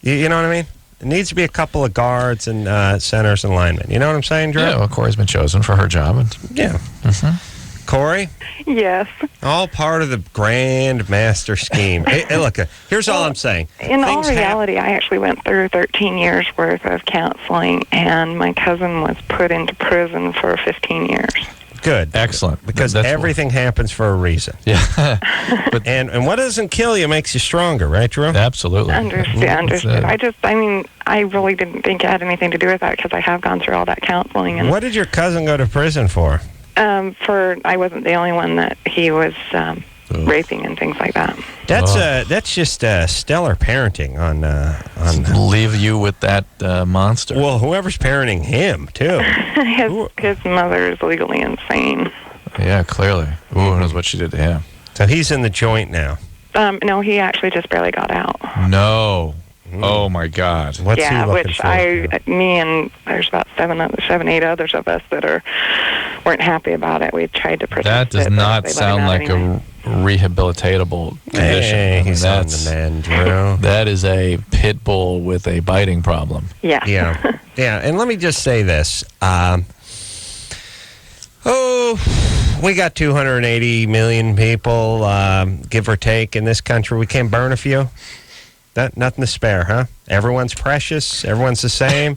You know what I mean? It needs to be a couple of guards and centers and linemen. You know what I'm saying, Drew? Yeah, well, Corey's been chosen for her job. Yeah. Mm-hmm. Corey? Yes. All part of the grand master scheme. Hey, look, here's all I'm saying. In all reality, I actually went through 13 years worth of counseling, and my cousin was put into prison for 15 years. Good. Excellent. Because everything happens for a reason. Yeah. and what doesn't kill you makes you stronger, right, Drew? Absolutely. Understood. I really didn't think it had anything to do with that because I have gone through all that counseling. And what did your cousin go to prison for? I wasn't the only one that he was raping and things like that. That's just stellar parenting on leave you with that monster. Well, whoever's parenting him too. His mother is legally insane. Yeah, clearly. Ooh, who knows what she did to him? So he's in the joint now. No, he actually just barely got out. No. Oh my God. What's he looking for? Me and there's about 7, 8 others of us that weren't happy about it. We tried to protect it. That does not sound like a rehabilitatable condition. Hey, he's on the man, Drew. That is a pit bull with a biting problem. Yeah. Yeah. And let me just say this. We got 280 million people, give or take, in this country. We can't burn a few. Nothing to spare, huh? Everyone's precious. Everyone's the same.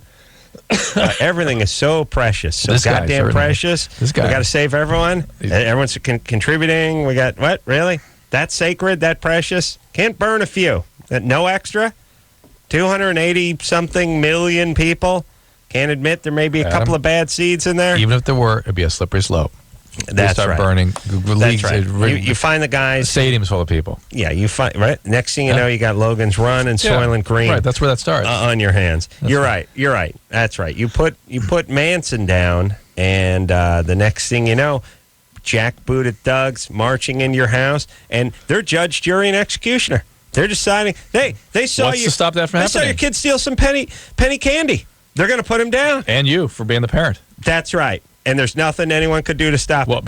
Everything is so precious. So goddamn precious. We got to save everyone. Everyone's contributing. We got, what? Really? That sacred? That precious? Can't burn a few. No extra? 280-something million people? Can't admit there may be a couple of bad seeds in there? Even if there were, it'd be a slippery slope. That's start right. burning. That's right. You find the guys. Stadium's full of people. Yeah, you find right. Next thing you know, you got Logan's Run and Soylent Green. Right, that's where that starts. On your hands. You're right. That's right. You put Manson down, and the next thing you know, jackbooted thugs marching into your house, and they're judge, jury, and executioner. They're deciding. They saw What's you to stop that from happening? They saw your kid steal some penny candy. They're going to put him down. And you for being the parent. That's right. And there's nothing anyone could do to stop it. Well,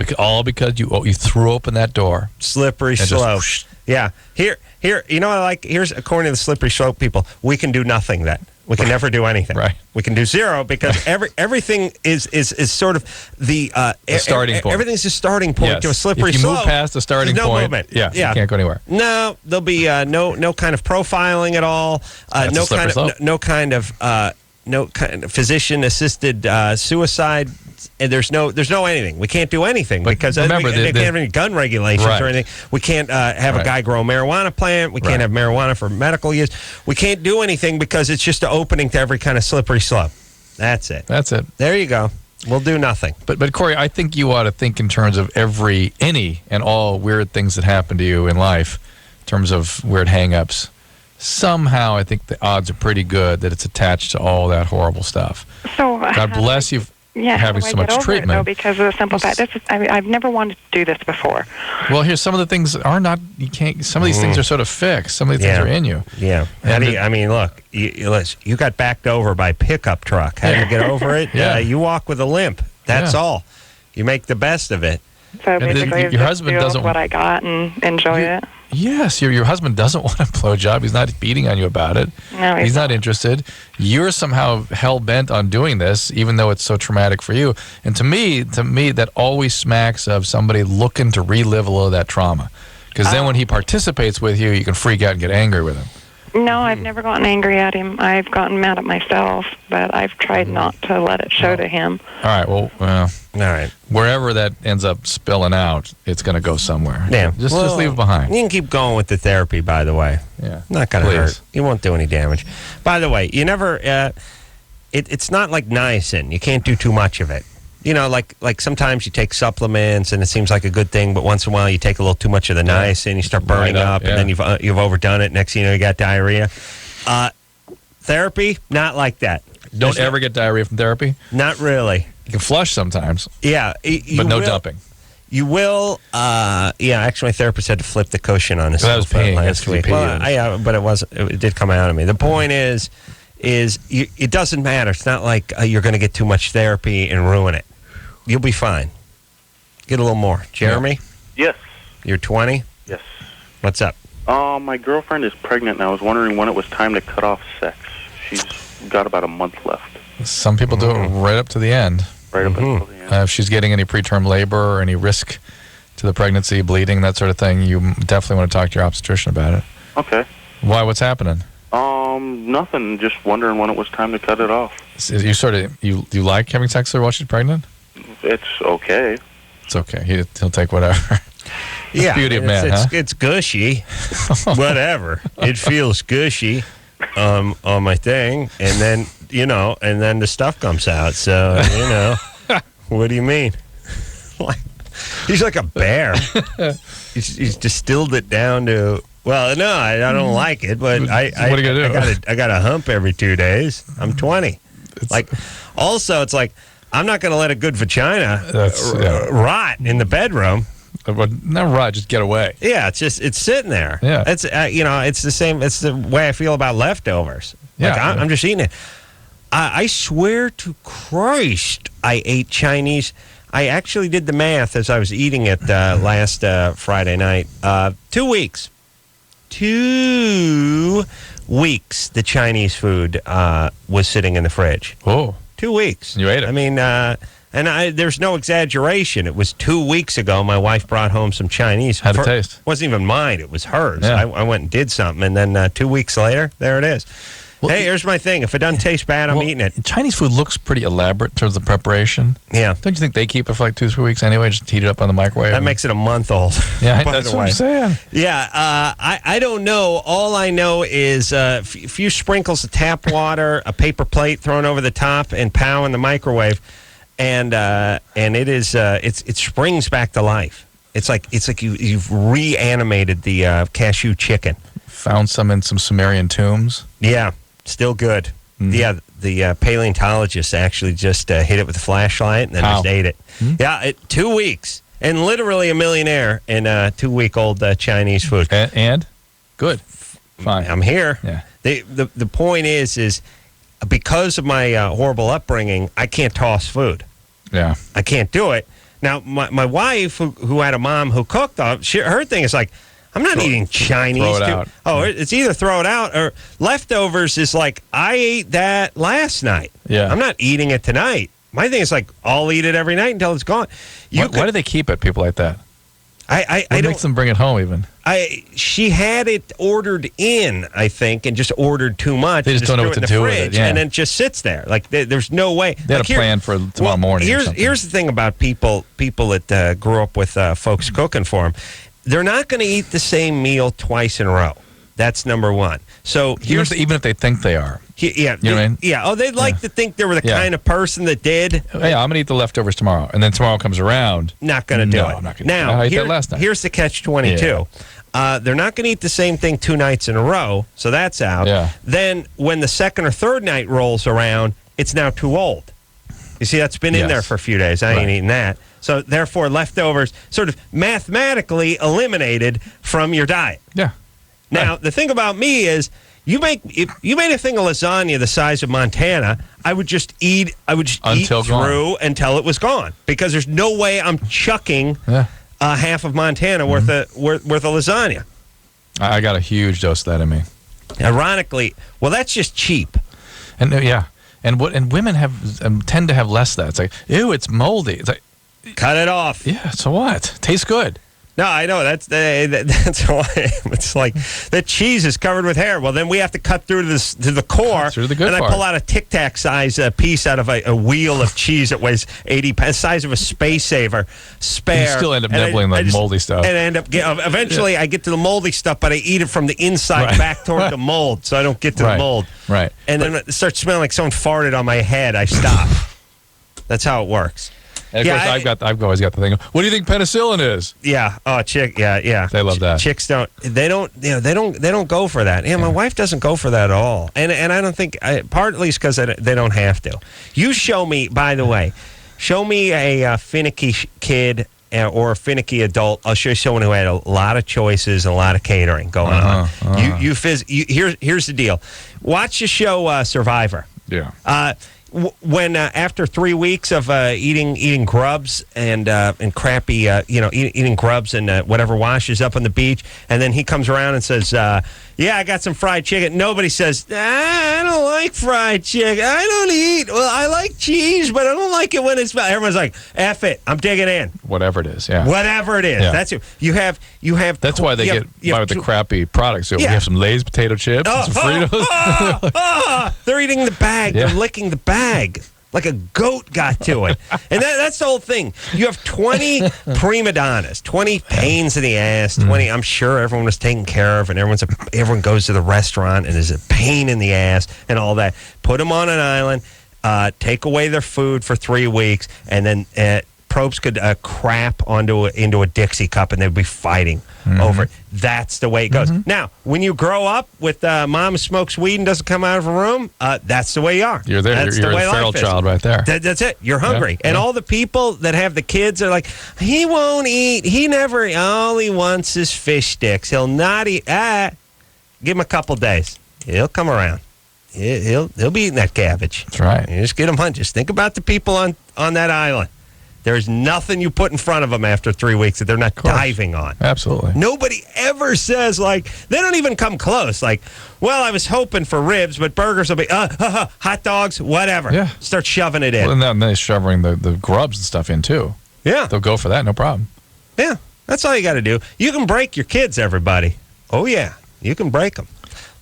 because you threw open that door. Slippery slope. Yeah. Here. You know what I like? Here's, according to the slippery slope people, we can do nothing then. We can never do anything. Right. We can do zero because everything is sort of the starting point. Everything's a starting point to a slippery slope. If you slope. move past the starting point, movement. You can't go anywhere. No, there'll be no kind of profiling at all. No kind of physician-assisted suicide. And there's no anything. We can't do anything because remember, they can't have any gun regulations or anything. We can't have a guy grow a marijuana plant. We can't have marijuana for medical use. We can't do anything because it's just an opening to every kind of slippery slope. That's it. There you go. We'll do nothing. But Corey, I think you ought to think in terms of any and all weird things that happen to you in life, in terms of weird hang-ups. Somehow, I think the odds are pretty good that it's attached to all that horrible stuff. So God bless you. Having so much treatment, though, because of the simple fact, I've never wanted to do this before. Well, here's some of the things are not. You can't. Some of these things are sort of fixed. Some of these things are in you. Yeah. Look, you got backed over by a pickup truck. How do you get over it? You walk with a limp. That's all. You make the best of it. So basically, your husband doesn't what I got and enjoy it. Yes, your husband doesn't want a blowjob. He's not beating on you about it. No, he's not interested. You're somehow hell-bent on doing this, even though it's so traumatic for you. And to me, that always smacks of somebody looking to relive a little of that trauma. Because then when he participates with you, you can freak out and get angry with him. No, I've never gotten angry at him. I've gotten mad at myself, but I've tried not to let it show to him. All right, well, all right. Wherever that ends up spilling out, it's going to go somewhere. Yeah. Just leave it behind. You can keep going with the therapy, by the way. Yeah. Not going to hurt. You won't do any damage. By the way, you never, it's not like niacin. You can't do too much of it. You know, like sometimes you take supplements and it seems like a good thing, but once in a while you take a little too much of the niacin, you start burning up, and then you've overdone it. Next thing you know, you got diarrhea. Therapy, not like that. Don't ever get diarrhea from therapy? Not really. You can flush sometimes. Yeah. But no dumping. You will, actually my therapist had to flip the cushion on his sofa last week. Well, but it did come out of me. The point is it doesn't matter. It's not like you're going to get too much therapy and ruin it. You'll be fine. Get a little more. Jeremy? Yes. You're 20? Yes. What's up? My girlfriend is pregnant, and I was wondering when it was time to cut off sex. She's got about a month left. Some people do it right up to the end. Right up until the end. If she's getting any preterm labor or any risk to the pregnancy, bleeding, that sort of thing, you definitely want to talk to your obstetrician about it. Okay. Why? What's happening? Nothing. Just wondering when it was time to cut it off. You like having sex with her while she's pregnant? It's okay. It's okay. He'll take whatever. Yeah. Beauty of man, huh? It's gushy. Whatever. It feels gushy on my thing, and then and then the stuff comes out. So what do you mean? He's like a bear. He's distilled it down to. Well, no, I don't like it, but what are you gonna do? I got a hump every 2 days. I'm 20. It's like I'm not going to let a good vagina rot in the bedroom. Not rot, just get away. Yeah, it's sitting there. Yeah, it's it's the same. It's the way I feel about leftovers. Yeah, I'm just eating it. I swear to Christ, I ate Chinese. I actually did the math as I was eating it last Friday night. 2 weeks. 2 weeks the Chinese food was sitting in the fridge. Oh. 2 weeks. You ate it. I mean, there's no exaggeration. It was 2 weeks ago my wife brought home some Chinese. How'd it taste? It wasn't even mine. It was hers. Yeah. I went and did something, and then 2 weeks later, there it is. Well, hey, here's my thing. If it doesn't taste bad, I'm eating it. Chinese food looks pretty elaborate in terms of preparation. Yeah. Don't you think they keep it for like 2-3 weeks anyway? Just heat it up on the microwave. That makes it a month old. Yeah, that's what I'm saying. Yeah, I don't know. All I know is a few sprinkles of tap water, a paper plate thrown over the top, and pow in the microwave, and it is it springs back to life. It's like you've reanimated the cashew chicken. Found some in some Sumerian tombs. Yeah. Still good. Mm-hmm. Yeah, the paleontologist actually just hit it with a flashlight and then just ate it. Mm-hmm. Yeah, 2 weeks. And literally a millionaire in 2-week-old Chinese food. And? Good. Fine. I'm here. Yeah. The point is because of my horrible upbringing, I can't toss food. Yeah. I can't do it. Now, my wife, who had a mom who cooked, her thing is like, I'm not eating Chinese. Throw it out. Oh, it's either throw it out or leftovers is like, I ate that last night. Yeah. I'm not eating it tonight. My thing is like, I'll eat it every night until it's gone. Why do they keep it, people like that? What makes them bring it home even? She had it ordered in, I think, and just ordered too much. They just don't know what to do with it. Yeah. And then it just sits there. Like, there's no way. They had a plan for tomorrow morning. Here's the thing about people that grew up with folks cooking for them. They're not going to eat the same meal twice in a row. That's number one. So even if they think they are. Yeah. You know what I mean? Yeah. Oh, they'd like to think they were the kind of person that did. Hey, I'm going to eat the leftovers tomorrow. And then tomorrow comes around. Not going to do it. I'm not going to now, do it. I ate that last night. Here's the catch-22. Yeah. They're not going to eat the same thing 2 nights in a row. So that's out. Yeah. Then when the second or third night rolls around, it's now too old. You see, that's been in there for a few days. I ain't eating that. So, therefore, leftovers sort of mathematically eliminated from your diet. Yeah. Now, the thing about me is, if you made a thing of lasagna the size of Montana, I would just eat through until it was gone. Because there's no way I'm chucking half of Montana worth of lasagna. I got a huge dose of that in me. Ironically, well, that's just cheap. And and women tend to have less of that. It's like, ew, it's moldy. It's like, cut it off. Yeah, so what? Tastes good. No, I know. That's why it's like the cheese is covered with hair. Well, then we have to cut through to the core, through the good and part. I pull out a Tic Tac size piece out of a wheel of cheese that weighs 80 pounds, size of a Space Saver. Spare. You still end up nibbling the moldy stuff. And I end up eventually I get to the moldy stuff, but I eat it from the inside back toward the mold, so I don't get to the mold. Right. And then it starts smelling like someone farted on my head. I stop. That's how it works. And of course, I've always got the thing. What do you think penicillin is? Yeah. Oh, yeah. They love that. Chicks don't go for that. Yeah, my wife doesn't go for that at all. And I don't think, partly it's because they don't have to. You show me, by the way, a finicky kid or a finicky adult. I'll show you someone who had a lot of choices and a lot of catering going on. Here's the deal. Watch the show Survivor. Yeah. When after 3 weeks of eating grubs and crappy, eating grubs and whatever washes up on the beach, and then he comes around and says, "Yeah, I got some fried chicken." Nobody says, "I don't like fried chicken. I don't eat. Well, I like cheese, but I don't like it when it's." Everyone's like, "F it, I'm digging in." Whatever it is, yeah. Whatever it is, that's it. You have. That's why they get by with the crappy products. So we have some Lay's potato chips and some Fritos. They're eating the bag. They're licking the bag like a goat got to it. And that's the whole thing. You have 20 prima donnas, 20 pains in the ass, 20. I'm sure everyone was taken care of, and everyone goes to the restaurant and is a pain in the ass and all that. Put them on an island, take away their food for 3 weeks, and then probes could crap into a Dixie cup, and they'd be fighting over it. That's the way it goes. Now, when you grow up with mom smokes weed and doesn't come out of a room, that's the way you are. You're there. That's you're the way a feral life is. child right there. That's it. You're hungry. And all the people that have the kids are like, he won't eat. He never, all he wants is fish sticks. He'll not eat. Give him a couple days. He'll come around. He'll be eating that cabbage. That's right. You just get him hunt. Just think about the people on that island. There's nothing you put in front of them after 3 weeks that they're not diving on. Absolutely. Nobody ever says, like, they don't even come close. Like, well, I was hoping for ribs, but burgers will be, hot dogs, whatever. Yeah. Start shoving it in. Well, and then they're shoving the grubs and stuff in, too. Yeah. They'll go for that, no problem. Yeah. That's all you got to do. You can break your kids, everybody. Oh, yeah. You can break them.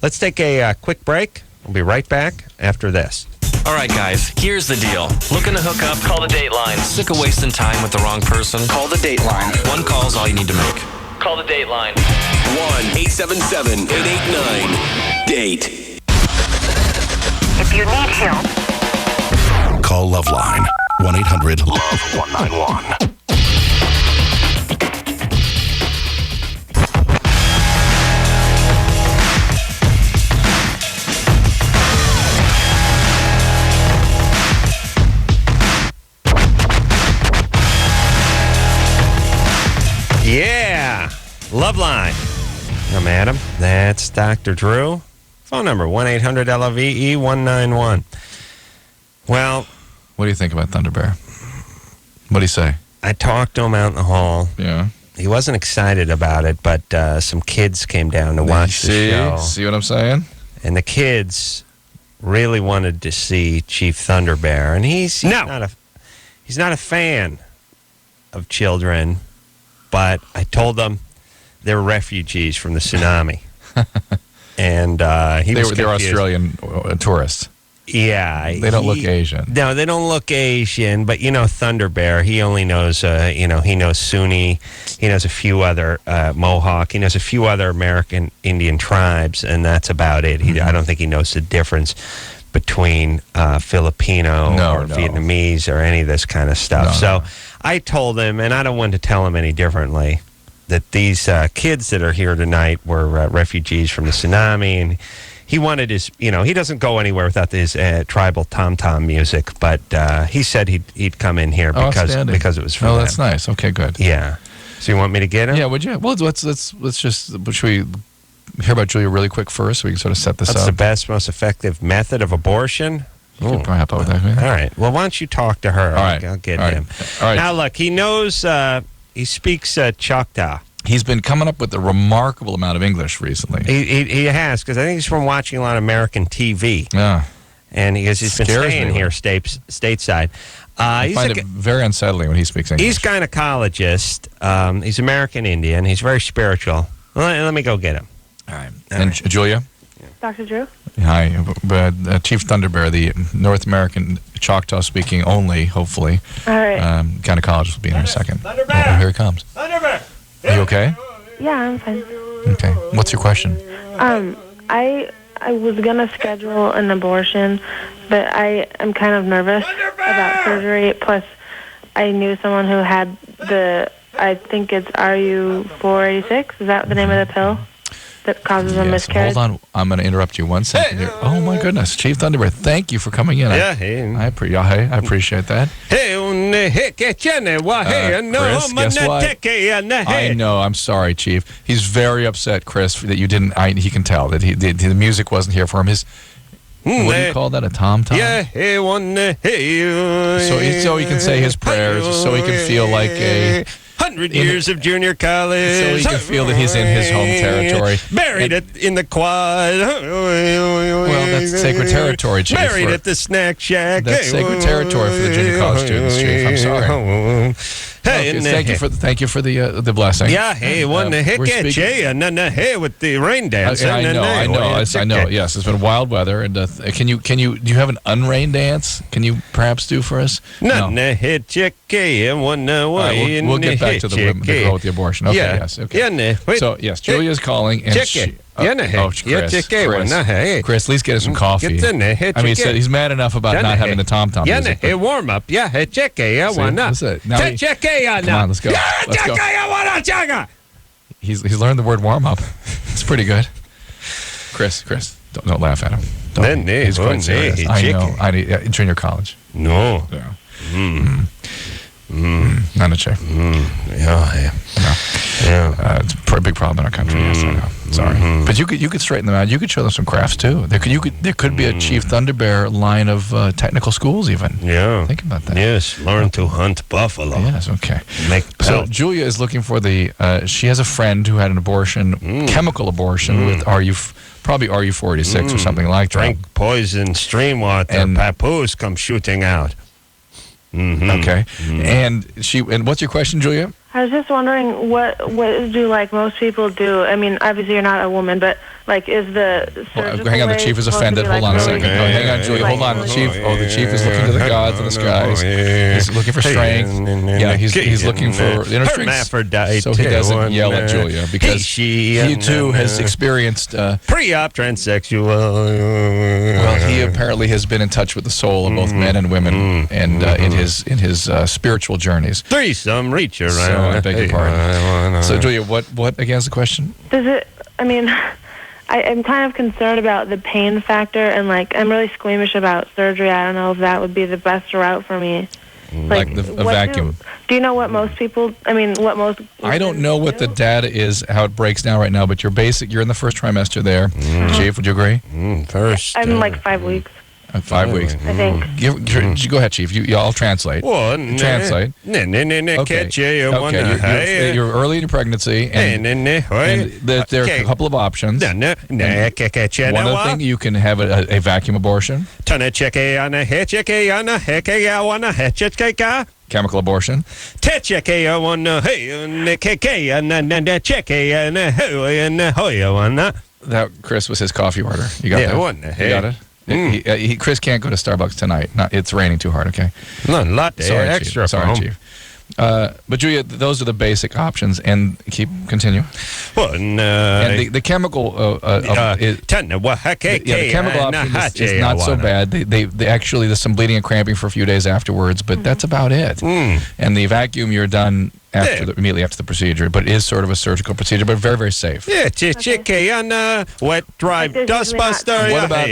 Let's take a quick break. We'll be right back after this. All right, guys, here's the deal. Looking to hook up? Call the Dateline. Sick of wasting time with the wrong person? Call the Dateline. One call's all you need to make. Call the Dateline. 1-877-889-DATE. If you need help, call LoveLine. 1-800-LOVE-191. Yeah, LoveLine. I'm Adam. That's Dr. Drew. Phone number 1-800-LOVE-191. Well, what do you think about Thunder Bear? What do you say? I talked to him out in the hall. Yeah. He wasn't excited about it, but some kids came down to watch the show. See what I'm saying? And the kids really wanted to see Chief Thunder Bear, and he's not a fan of children. But I told them they were refugees from the tsunami, and they were Australian tourists. Yeah, they don't look Asian. No, they don't look Asian. But Thunder Bear, he only knows he knows Sunni, he knows a few other Mohawk, he knows a few other American Indian tribes, and that's about it. I don't think he knows the difference between Filipino or Vietnamese or any of this kind of stuff. I told him, and I don't want to tell him any differently, that these kids that are here tonight were refugees from the tsunami, and he wanted his, he doesn't go anywhere without his tribal tom-tom music, but he said he'd come in here because it was for them. That's nice. Okay, good. Yeah. So you want me to get him? Yeah, would you? Well, let's just, should we hear about Julia really quick first so we can sort of set this up? That's the best, most effective method of abortion? You can probably help out with that. Maybe. All right. Well, why don't you talk to her? All right. I'll get All right. him. All right. Now, look, he knows, he speaks Choctaw. He's been coming up with a remarkable amount of English recently. He has, because I think he's from watching a lot of American TV. Yeah. And he's been staying here stateside. I find it very unsettling when he speaks English. He's gynecologist. He's American Indian. He's very spiritual. Let me go get him. All right. And Julia? Dr. Drew? Hi. Chief Thunderbear, the North American Choctaw speaking only, hopefully. All right. Gynecologist will be in a second. Thunderbear! Oh, here he comes. Thunderbear! Are you okay? Yeah, I'm fine. Okay. What's your question? I was going to schedule an abortion, but I am kind of nervous about surgery. Plus, I knew someone who had I think it's RU486. Is that the name of the pill that causes a miscarriage? Hold on. I'm going to interrupt you 1 second here. Oh, my goodness. Chief Thunderbear, thank you for coming in. Yeah, I appreciate that. Chris, guess what? I know. I'm sorry, Chief. He's very upset, Chris, that you didn't. He can tell that the music wasn't here for him. What do you call that? A tom-tom? Yeah, so he can say his prayers, so he can feel like a 100 years of junior college. So he can feel that he's in his home territory. Buried in the quad. Well, that's sacred territory, Chief. Buried at the snack shack. That's sacred territory for the junior college students, Chief. I'm sorry. Hey, thank you for the blessing. Yeah, hey, with the rain dance. I know. Yes, it's been wild weather, and do you have an unrain dance? Can you perhaps do for us? No. We'll get back to the girl with the abortion. Okay, yes. Okay. So yes, Julia's calling, and Chris, please get us some coffee. I mean, he's mad enough about not having the tom-tom music. Hey, warm up. Yeah, hey, check it. I wanna. Come on, let's go. He's learned the word warm up. It's pretty good. Chris, don't laugh at him. He's quite serious. I know. Junior college. No. Yeah. Not a check. Yeah. It's a big problem in our country. Yes, I know. Sorry, but you could straighten them out. You could show them some crafts too. There could be a Chief Thunderbear line of technical schools even. Yeah, think about that. Yes, learn to hunt buffalo. Yes, okay. So Julia is looking for she has a friend who had an abortion, chemical abortion with probably RU486 or something like that. Drink poison stream water, and papoose come shooting out. Okay, and what's your question, Julia? I was just wondering what do most people do? I mean, obviously you're not a woman, but is the hang on, the Chief is offended. Hold on a second. Hang on, Julia. Hold on, the Chief. The Chief is looking to the gods in the skies. He's looking for strength. Yeah, he's looking for inner strength, so he doesn't yell at Julia because he too has experienced pre-op transsexual. Well, he apparently has been in touch with the soul of both men and women, and in his spiritual journeys. Threesome reach around. I beg your pardon. So, Julia, what again is the question? I'm kind of concerned about the pain factor, and I'm really squeamish about surgery. I don't know if that would be the best route for me. A vacuum. Do you know what most people? I don't know what the data is, how it breaks down right now, but you're in the first trimester there. Chief, would you agree? First. I'm 5 weeks. 5 weeks. I think. Go ahead, Chief. I'll translate. Translate. Okay. You're early in your pregnancy, and there are a couple of options. One other thing, you can have a vacuum abortion. Chemical abortion. That, Chris, was his coffee order. You got that? You got it? Chris can't go to Starbucks tonight. It's raining too hard. Okay. No, latte extra. Sorry, Chief. But Julia, those are the basic options, and continue. Well, and the chemical, the chemical option is not so bad. They actually, there's some bleeding and cramping for a few days afterwards, but that's about it. And the vacuum, you're done immediately after the procedure, but it is sort of a surgical procedure, but very, very safe. Yeah, wet, dry, dustbuster. What about?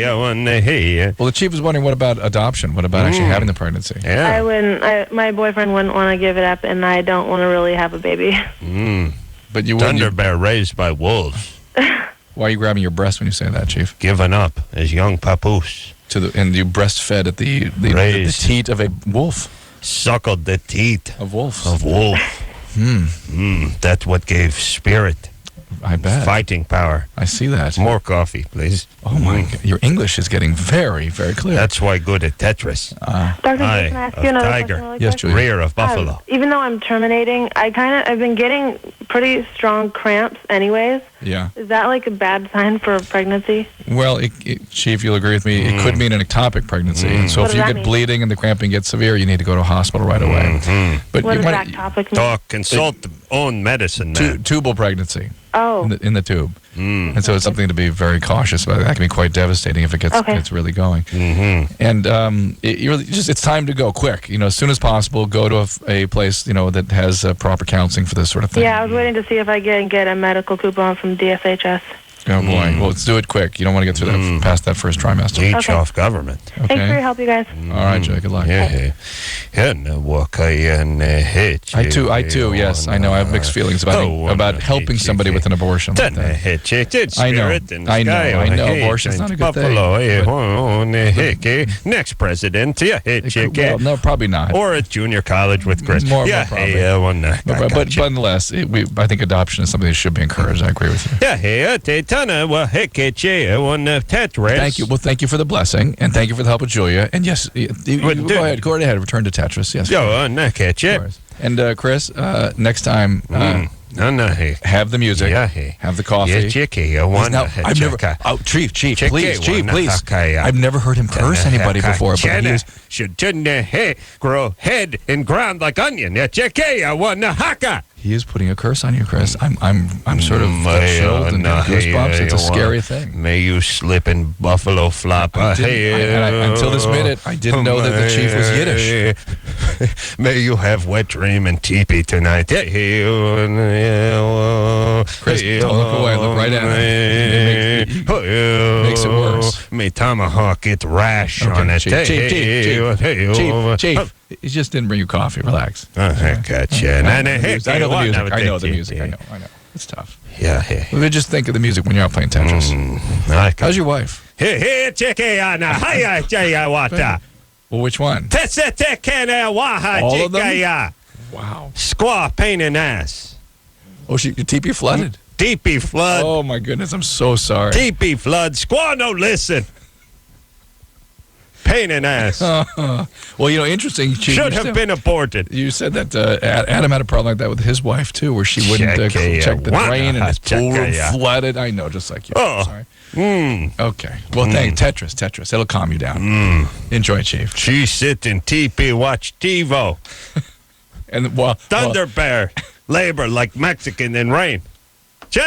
Well, the Chief was wondering, what about adoption? What about actually having the pregnancy? Yeah. I wouldn't. My boyfriend wouldn't want to give it up, and I don't want to really have a baby. But you Thunderbear raised by wolves. Why are you grabbing your breast when you say that, Chief? Given up as young papoose. And you breastfed at the teat of a wolf. Suckled the teat of wolves. That's what gave spirit I bet. Fighting power. I see that. More coffee, please. Oh, my God. Your English is getting very, very clear. That's why good at Tetris. Dr. can I ask you another tiger. question really Yes, quick? Julia. Rear of buffalo. Even though I'm terminating, I've been getting pretty strong cramps anyways. Yeah. Is that like a bad sign for pregnancy? Well, Chief, you'll agree with me, it could mean an ectopic pregnancy. And so What if you does that get mean? bleeding and the cramping gets severe, you need to go to a hospital right away. But What you does might, that topic mean? Talk, consult own medicine, man. tubal pregnancy Oh. in the tube. And so it's something to be very cautious about. That can be quite devastating if it gets really going. And it's time to go quick. You know, as soon as possible, go to a place, you know, that has proper counseling for this sort of thing. Yeah, I was waiting to see if I can get a medical coupon from DFHS. Oh, boy. Well, let's do it quick. You don't want to get through that past that first trimester. Teach off government. Okay. Thanks for your help, you guys. All right, Joe. Good luck. Yeah. I too. Yes, I know. I have mixed feelings about helping somebody with an abortion. Like that. I know. Abortion's not a good thing. Next president. Well, no, probably not. Or at junior college with Chris. More probably. But nonetheless, I think adoption is something that should be encouraged. I agree with you. Thank you. Well, thank you for the blessing, and thank you for the help with Julia. And yes, go ahead. Return to Tetris. Yes. And Chris, next time, have the music, have the coffee. Chief, please. I've never heard him curse anybody before, but he is, grow head and ground like onion. He is putting a curse on you, Chris. I'm sort of chilled and have goosebumps. It's a scary thing. May you slip in buffalo flop. Until this minute, I didn't know that the chief was Yiddish. May you have wet dream and teepee tonight. Chris, don't look away. Look right at it. It makes it worse. May tomahawk get rash on it. Chief. He just didn't bring you coffee. Relax. I gotcha. I know the music. I know. It's tough. Yeah. Well, just think of the music when you're out playing Tetris. How's your wife? Well, which one? All of them? Wow. Squaw, pain in ass. Oh, your teepee flooded? Teepee flood. Oh, my goodness. I'm so sorry. Teepee flood. Squaw, no listen. Pain in ass. Well, interesting. Should have been aborted. You said that Adam had a problem like that with his wife, too, where she wouldn't check the drain and his pool room flooded. I know, just like you. Oh. Sorry. Okay. Well, Tetris. It'll calm you down. Enjoy, Chief. She sit in teepee, watch TiVo. And Thunder Bear, labor like Mexican in rain. He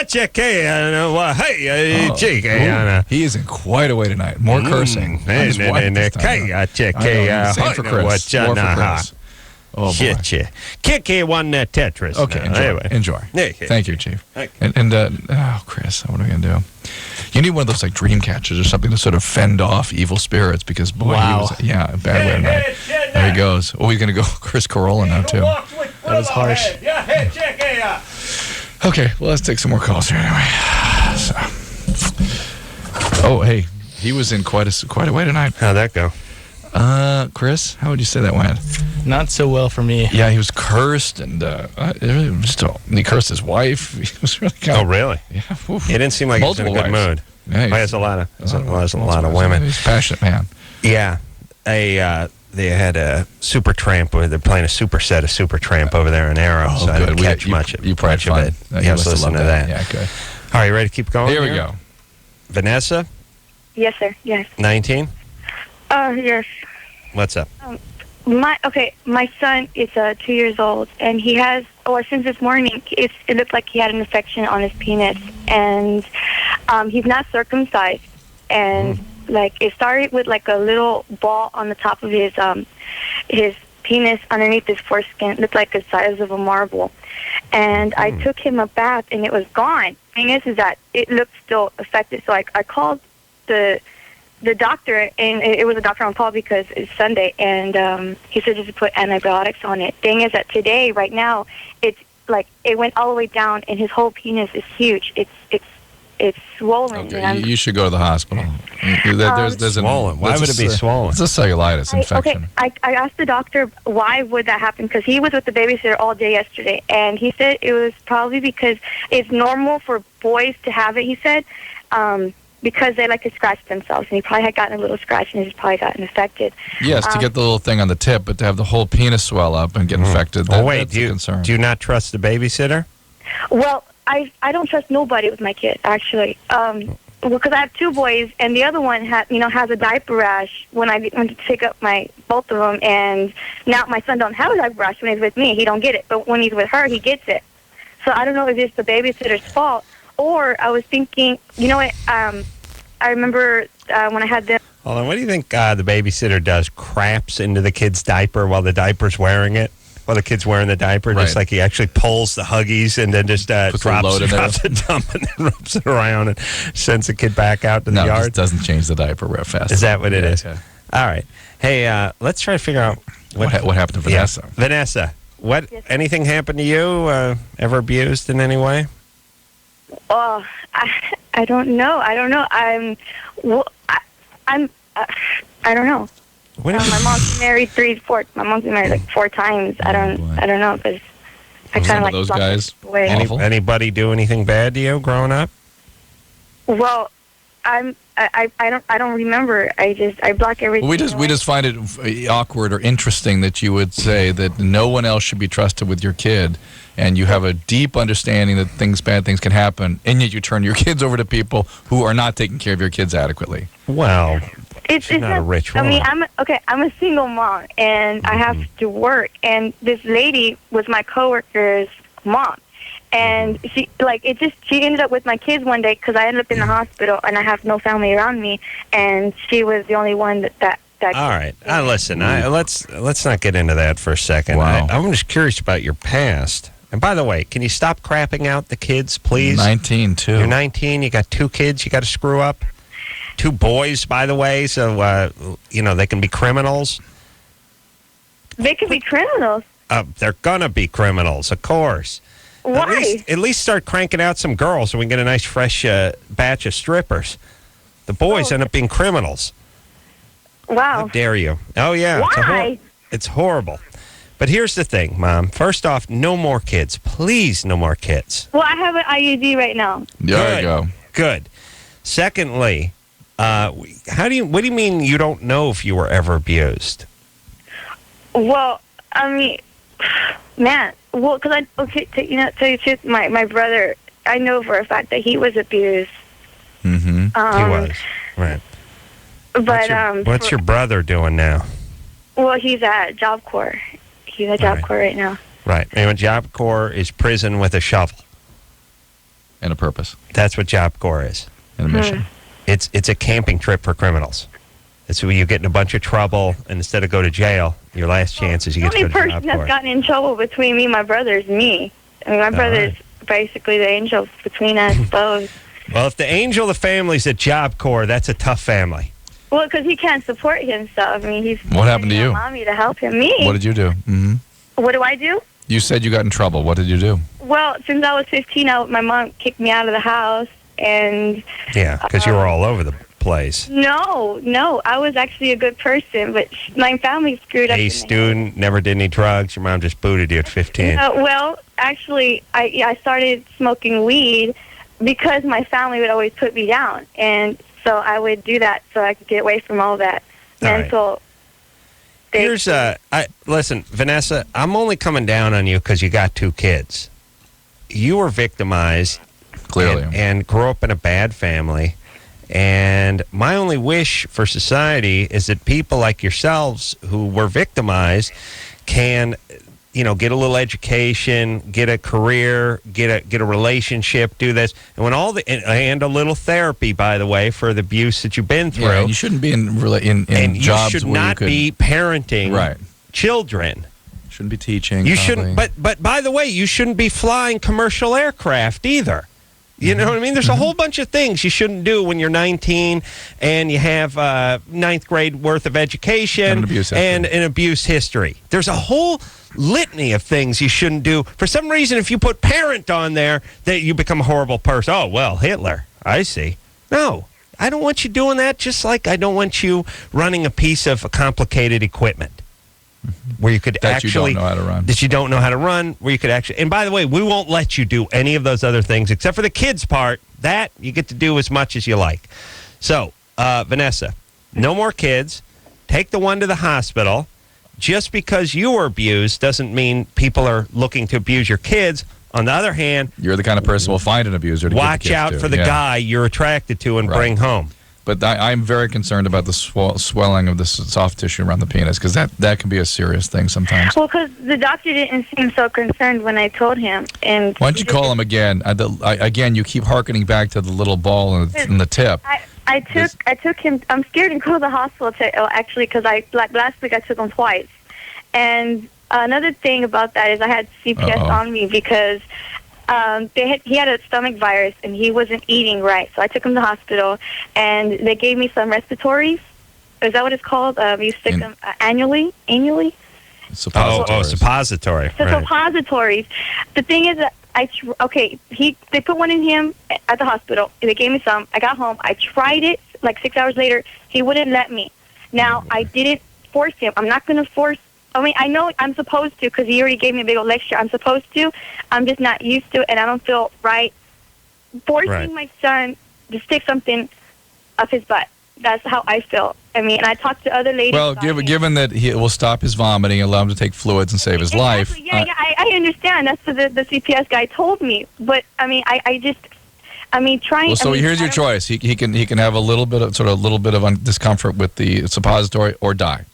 is in quite a way tonight. More cursing. Same for Chris. More for Chris. Oh, boy. Kick one Tetris. Okay, enjoy. Thank you, Chief. Chris, what are we going to do? You need one of those like dream catchers or something to sort of fend off evil spirits because, boy, he was, a bad way tonight. There he goes. Oh, he's going to go Chris Corolla now, too. That was harsh. Okay, well, let's take some more calls here anyway. Hey, he was in quite a way tonight. How'd that go? Chris, how would you say that went? Not so well for me. Yeah, he was cursed, and he cursed his wife. He was really really? Yeah. He didn't seem like he was in a good mood. Yeah, he has a lot of women. He's a passionate man. Yeah, they had a Super Tramp, where they're playing a superset of Super Tramp over there in Arrow. Oh, so I didn't good. catch much of it. Yes, listen to that. Yeah, good. All right, you ready to keep going? Here we go. Vanessa? Yes, sir. Yes. 19? Yes. What's up? My son is 2 years old, and he has, since this morning, it looked like he had an infection on his penis, and he's not circumcised, and it started with like a little ball on the top of his penis underneath his foreskin. It looked like the size of a marble, and I took him a bath, and it was gone. Thing is that it looked still affected, so I called the doctor, and it was a doctor on call because it's Sunday, and he said just to put antibiotics on it. Thing is that today, right now, it's like it went all the way down, and his whole penis is huge. It's swollen. Okay, you should go to the hospital. There's swollen. Why would it be swollen? It's a cellulitis infection. I asked the doctor why would that happen, because he was with the babysitter all day yesterday, and he said it was probably because it's normal for boys to have it, he said, because they like to scratch themselves. And he probably had gotten a little scratch and he's probably gotten infected. Yes, to get the little thing on the tip, but to have the whole penis swell up and get infected, that's a concern. Do you not trust the babysitter? Well, I don't trust nobody with my kid, actually. Because I have 2 boys, and the other one has a diaper rash when I went to pick up both of them, and now my son don't have a diaper rash when he's with me. He don't get it, but when he's with her, he gets it. So I don't know if it's the babysitter's fault, or I was thinking, you know what? I remember when I had them. Hold on, what do you think the babysitter does? Craps into the kid's diaper while the diaper's wearing it? While the kid's wearing the diaper, just like he actually pulls the Huggies and then just drops the dump and then rubs it around and sends the kid back out to the yard. It doesn't change the diaper real fast. Is that what it is? Yeah. All right. Hey, let's try to figure out what happened to Vanessa. Yeah. Vanessa, anything happened to you? Ever abused in any way? Oh, I don't know. I don't know. I don't know. My mom's married 4. My mom's been married like 4 times. I don't know because I kind of like those guys. Anybody do anything bad to you growing up? Well, I don't remember. I block everything. Well, we just find it awkward or interesting that you would say that no one else should be trusted with your kid, and you have a deep understanding that bad things can happen, and yet you turn your kids over to people who are not taking care of your kids adequately. Well, it's not a rich woman. I mean, I'm a single mom, and I have to work. And this lady was my coworker's mom, and she ended up with my kids one day because I ended up in the hospital, and I have no family around me, and she was the only one that. All right, listen. Let's not get into that for a second. Wow. I'm just curious about your past. And by the way, can you stop crapping out the kids, please? 19 too. You're 19. You got 2 kids. You got to screw up. 2 boys, by the way, so, they can be criminals. They can be criminals? They're going to be criminals, of course. Why? At least start cranking out some girls so we can get a nice, fresh batch of strippers. The boys end up being criminals. Wow. How dare you? Oh, yeah. Why? It's horrible. But here's the thing, Mom. First off, no more kids. Please, no more kids. Well, I have an IUD right now. There you go. Good. Secondly, what do you mean you don't know if you were ever abused? Well, I mean, man, because tell you the truth, my brother, I know for a fact that he was abused. Mm-hmm. He was, right. But what's your brother doing now? Well, he's at Job Corps. He's at Job Corps right now. Right. And Job Corps is prison with a shovel. And a purpose. That's what Job Corps is. And a mission. It's a camping trip for criminals. It's where you get in a bunch of trouble, and instead of go to jail, your last chance is you get to go to Job Corps. The only person that's gotten in trouble between me and my brother is me. I mean, my brother's basically the angel between us both. Well, if the angel of the family's at Job Corps, that's a tough family. Well, because he can't support himself. I mean, he's what happened to you? Mommy to help him. Me. What did you do? Mm-hmm. What do I do? You said you got in trouble. What did you do? Well, since I was 15, my mom kicked me out of the house, and yeah, because you were all over the place. No, I was actually a good person, but my family screwed up. A student, never did any drugs. Your mom just booted you at 15. Well, actually, I started smoking weed because my family would always put me down, and so I would do that so I could get away from all that mental. Here's listen, Vanessa, I'm only coming down on you because you got 2 kids. You were victimized, clearly, and grew up in a bad family. And my only wish for society is that people like yourselves who were victimized can, get a little education, get a career, get a relationship, do this, and when and a little therapy, by the way, for the abuse that you've been through. Yeah, and you shouldn't be in and jobs you should where not be parenting children. Shouldn't be teaching. You shouldn't. But by the way, you shouldn't be flying commercial aircraft either. You know what I mean? There's a whole bunch of things you shouldn't do when you're 19 and you have 9th grade worth of education and an abuse history. There's a whole litany of things you shouldn't do. For some reason, if you put parent on there, that you become a horrible person. Oh, well, Hitler. I see. No, I don't want you doing that, just like I don't want you running a piece of complicated equipment. where you could that actually you don't know how to run. That you don't know how to run, where you could actually. And by the way, we won't let you do any of those other things except for the kids part. That you get to do as much as you like. So, Vanessa, no more kids. Take the one to the hospital. Just because you were abused doesn't mean people are looking to abuse your kids. On the other hand, you're the kind of person who will find an abuser to watch out for the guy you're attracted to and bring home. But I'm very concerned about the swelling of the soft tissue around the penis because that can be a serious thing sometimes. Well, because the doctor didn't seem so concerned when I told him. And why don't you call him again? Again, you keep hearkening back to the little ball in the tip. I took him. I'm scared to go to the hospital actually because last week I took him twice. And another thing about that is I had CPS on me because he had a stomach virus and he wasn't eating right. So I took him to the hospital and they gave me some respiratories. Is that what it's called? You stick them annually? Suppository. So suppositories. The thing is that they put one in him at the hospital. They gave me some. I got home. I tried it like 6 hours later. He wouldn't let me. Now, I didn't force him. I'm not going to force. I mean, I know I'm supposed to because he already gave me a big old lecture. I'm supposed to. I'm just not used to it, and I don't feel right forcing my son to stick something up his butt. That's how I feel. I mean, and I talked to other ladies. Well, given that he will stop his vomiting, allow him to take fluids, and save his life. Yeah, I understand. That's what the CPS guy told me. But I mean, trying. Well, so here's your choice. He can have a little bit of discomfort with the suppository or die.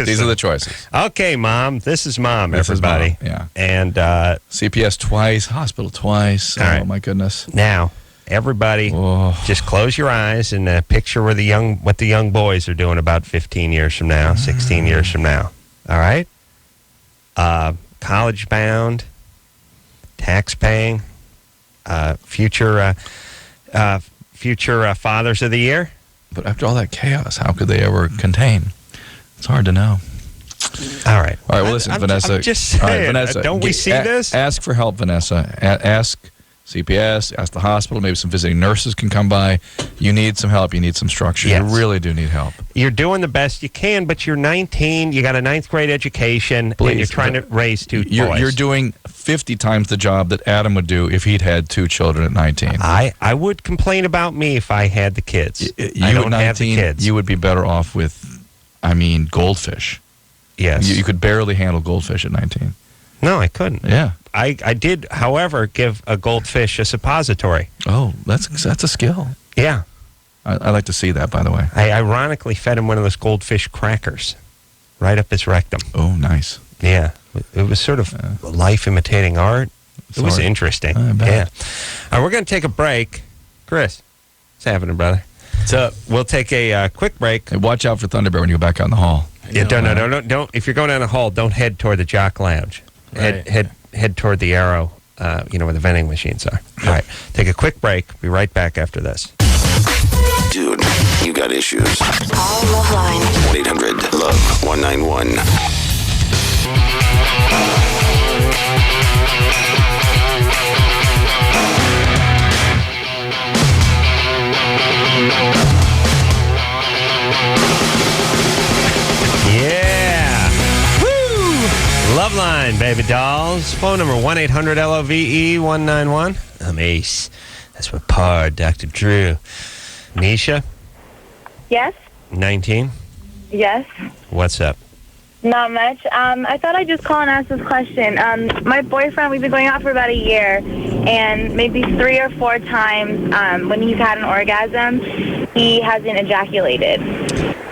These are the choices. Okay, Mom. This is Mom. Everybody. Yeah. And CPS twice, hospital twice. All Oh my goodness. Now, everybody, just close your eyes and picture what the young boys are doing about 15 years from now, 16 years from now. All right. College bound, tax paying. Future fathers of the year. But after all that chaos, how could they ever contain? It's hard to know. All right. Well, listen, Vanessa. I'm just saying, all right, Vanessa, don't we see this? Ask for help, Vanessa. Ask CPS, ask the hospital. Maybe some visiting nurses can come by. You need some help. You need some structure. Yes. You really do need help. You're doing the best you can, but you're 19. You got a 9th grade education, and you're trying to raise two boys. You're doing 50 times the job that Adam would do if he'd had 2 children at 19. I would complain about me if I had the kids. I don't have the kids. You would be better off with, goldfish. Yes. You could barely handle goldfish at 19. No, I couldn't. Yeah. I did, however, give a goldfish a suppository. Oh, that's a skill. Yeah. I like to see that, by the way. I ironically fed him one of those goldfish crackers right up his rectum. Oh, nice. Yeah. It was sort of life imitating art. It was interesting. I bet. Yeah. All right, we're going to take a break. Chris, what's happening, brother? What's up? We'll take a quick break. Hey, watch out for Thunderbird when you go back out in the hall. Yeah, don't. If you're going down the hall, don't head toward the Jock Lounge. Right. Head toward the arrow, where the vending machines are. All right, take a quick break. Be right back after this. Dude, you got issues. Call LoveLine. 1-800-LOVE-191. Yeah. Woo! LoveLine, baby dolls. Phone number 1-800-LOVE-191. I'm Ace. That's my par, Dr. Drew. Nisha, Yes? 19. Yes? What's up? Not much. I thought I'd just call and ask this question. My boyfriend, we've been going out for about a year, and maybe 3 or 4 times when he's had an orgasm, he hasn't ejaculated.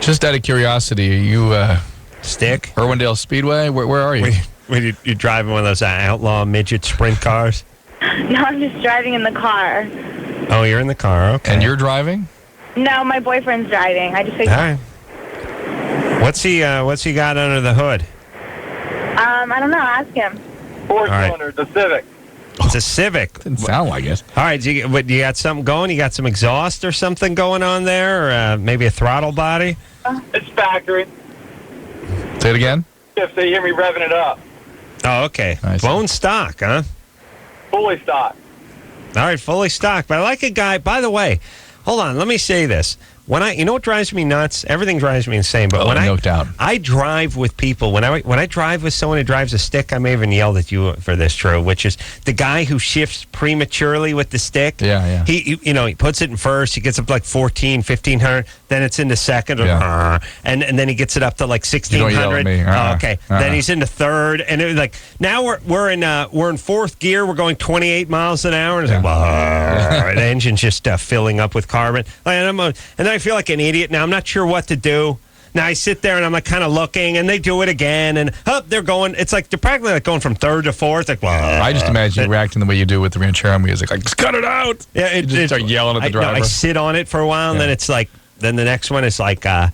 Just out of curiosity, are you Stick? Irwindale Speedway? Where are you? When you're driving one of those outlaw midget sprint cars? No, I'm just driving in the car. Oh, you're in the car. Okay. And you're driving? No, my boyfriend's driving. I just All right. What's he got under the hood? I don't know. Ask him. 4-cylinder, the Civic. It's a Civic. Didn't sound like it. All right, you got something going? You got some exhaust or something going on there? Or maybe a throttle body? It's factory. Say it again? If they hear me revving it up. Oh, okay. Bone stock, huh? Fully stocked. All right, fully stocked. But I like a guy, by the way, hold on, let me say this. you know what drives me nuts? Everything drives me insane. But no doubt. I drive with people, when I drive with someone who drives a stick, I may have even yelled at you for this, Drew, which is the guy who shifts prematurely with the stick. Yeah. He puts it in first. He gets up to like 1,400, 1,500. Then it's into second. Yeah. And then he gets it up to like 1,600. You don't yell at me. Okay. Then he's into third. And it was like, now we're in fourth gear. We're going 28 miles an hour. And it's like, the engine's just filling up with carbon. And then I feel like an idiot. Now I'm not sure what to do. Now I sit there and I'm like kind of looking, and they do it again, and they're going. It's like they're practically like going from third to fourth. Like, I just imagine you reacting the way you do with the Ranchero music, like, just cut it out. Yeah, you just start yelling at the driver. I sit on it for a while, and then it's like, then the next one is like, I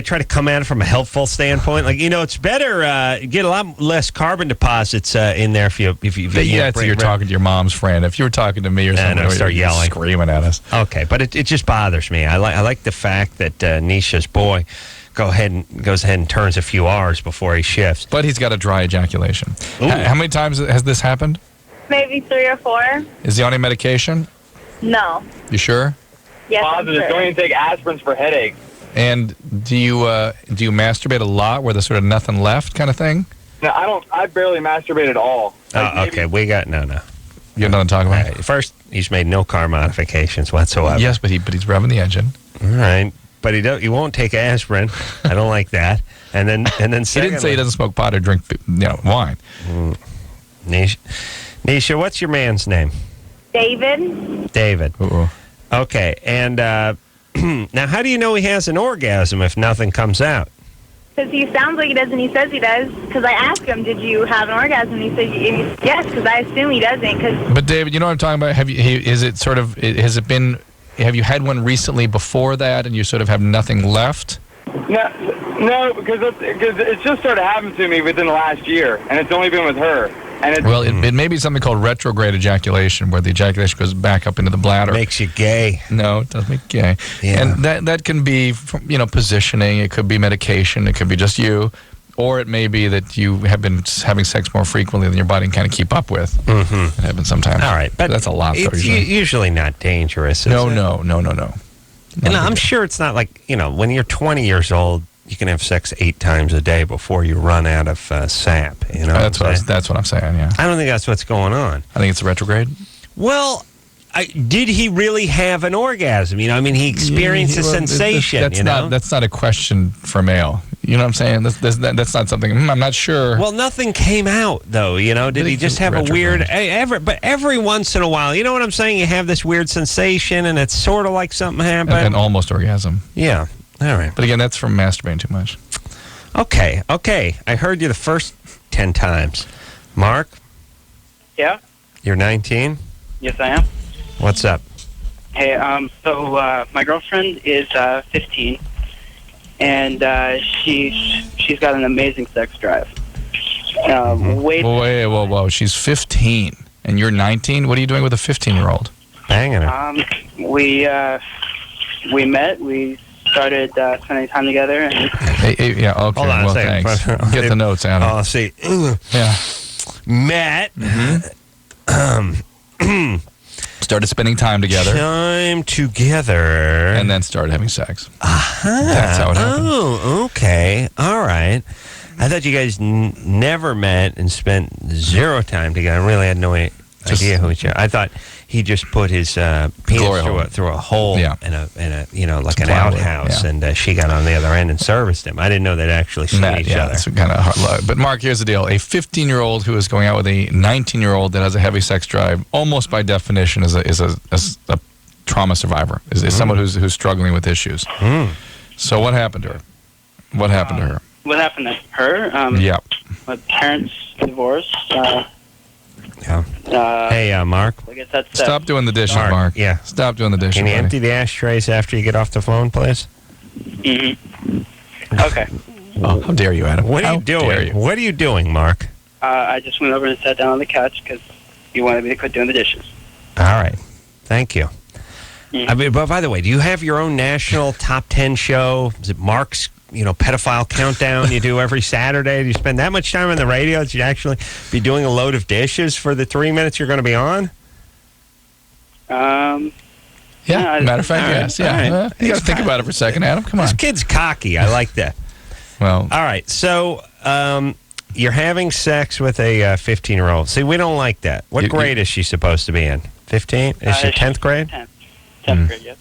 try to come at it from a helpful standpoint. Like, it's better, get a lot less carbon deposits in there if you you're talking to your mom's friend. If you were talking to me or something, and start yelling, screaming at us. Okay, but it just bothers me. I like the fact that Nisha's boy goes ahead and turns a few hours before he shifts. But he's got a dry ejaculation. How many times has this happened? Maybe 3 or 4. Is he on any medication? No. You sure? Yes, Positive. Don't even take aspirins for headaches. And do you masturbate a lot where there's sort of nothing left kind of thing? No, I don't. I barely masturbate at all. Okay, we got no. You have nothing to talk about? Right. First, he's made no car modifications whatsoever. Yes, but he's revving the engine. All right, but he won't take aspirin. I don't like that. And then he didn't say he doesn't smoke pot or drink wine. Nisha, what's your man's name? David. David. Uh-oh. Okay, and now how do you know he has an orgasm if nothing comes out? Because he sounds like he does and he says he does. Because I asked him, did you have an orgasm? And he said, yes, because I assume he doesn't. But David, you know what I'm talking about? Have you had one recently before that and you sort of have nothing left? No, because it's just started happening to me within the last year, and it's only been with her. And it may be something called retrograde ejaculation, where the ejaculation goes back up into the bladder. Makes you gay. No, it doesn't make you gay. Yeah. And that can be, positioning. It could be medication. It could be just you. Or it may be that you have been having sex more frequently than your body can kind of keep up with. Mm-hmm. It happens sometimes. All right. But that's a lot, though, it's usually not dangerous, is it? No. And I'm sure it's not like, when you're 20 years old, you can have sex 8 times a day before you run out of sap. That's what I'm saying, yeah. I don't think that's what's going on. I think it's a retrograde. Well, did he really have an orgasm? He experienced a sensation. That's not a question for male. You know what I'm saying? That's not something. I'm not sure. Well, nothing came out though. Did he just have a weird? But every once in a while, you know what I'm saying? You have this weird sensation, and it's sort of like something happened. An almost orgasm. Yeah. All right. But again, that's from masturbating too much. Okay. I heard you the first 10 times. Mark? Yeah? You're 19? Yes, I am. What's up? Hey, so my girlfriend is 15, and she's got an amazing sex drive. Whoa. She's 15, and you're 19? What are you doing with a 15-year-old? Banging her. We met, we started spending time together. And okay. Hold on a second. Thanks. Get the notes, Adam. Oh, see. Yeah. Met. Started spending time together. And then started having sex. That's how it happened. Oh, okay. All right. I thought you guys never met and spent 0 time together. I really had no idea who each other. I thought he just put his penis through a hole in a like an outhouse, and she got on the other end and serviced him. I didn't know they'd actually seen each other. That's kind of hard. But Mark, here's the deal: a 15-year-old who is going out with a 19-year-old that has a heavy sex drive, almost by definition, is a trauma survivor. Is someone who's struggling with issues. So what happened to her? What happened to her? What happened to her? My parents divorced. Hey, Mark. I guess that's Stop doing the dishes, Mark. Yeah. Stop doing the dishes. Can you empty the ashtrays after you get off the phone, please? Mm-hmm. Okay. Oh, how dare you, Adam? What are you doing? What are you doing, Mark? I just went over and sat down on the couch because you wanted me to quit doing the dishes. All right. Thank you. Mm-hmm. But by the way, do you have your own national top 10 show? Is it Mark's, pedophile countdown you do every Saturday? Do you spend that much time on the radio that you'd actually be doing a load of dishes for the 3 minutes you're going to be on? Yeah, No, matter of fact, yes. Yeah. Right. You got to think about it for a second, Adam. Come on. This kid's cocky. I like that. Well, all right. So you're having sex with a 15-year-old. See, we don't like that. What grade is she supposed to be in? 15? Is she 10th grade? 10th grade, yes.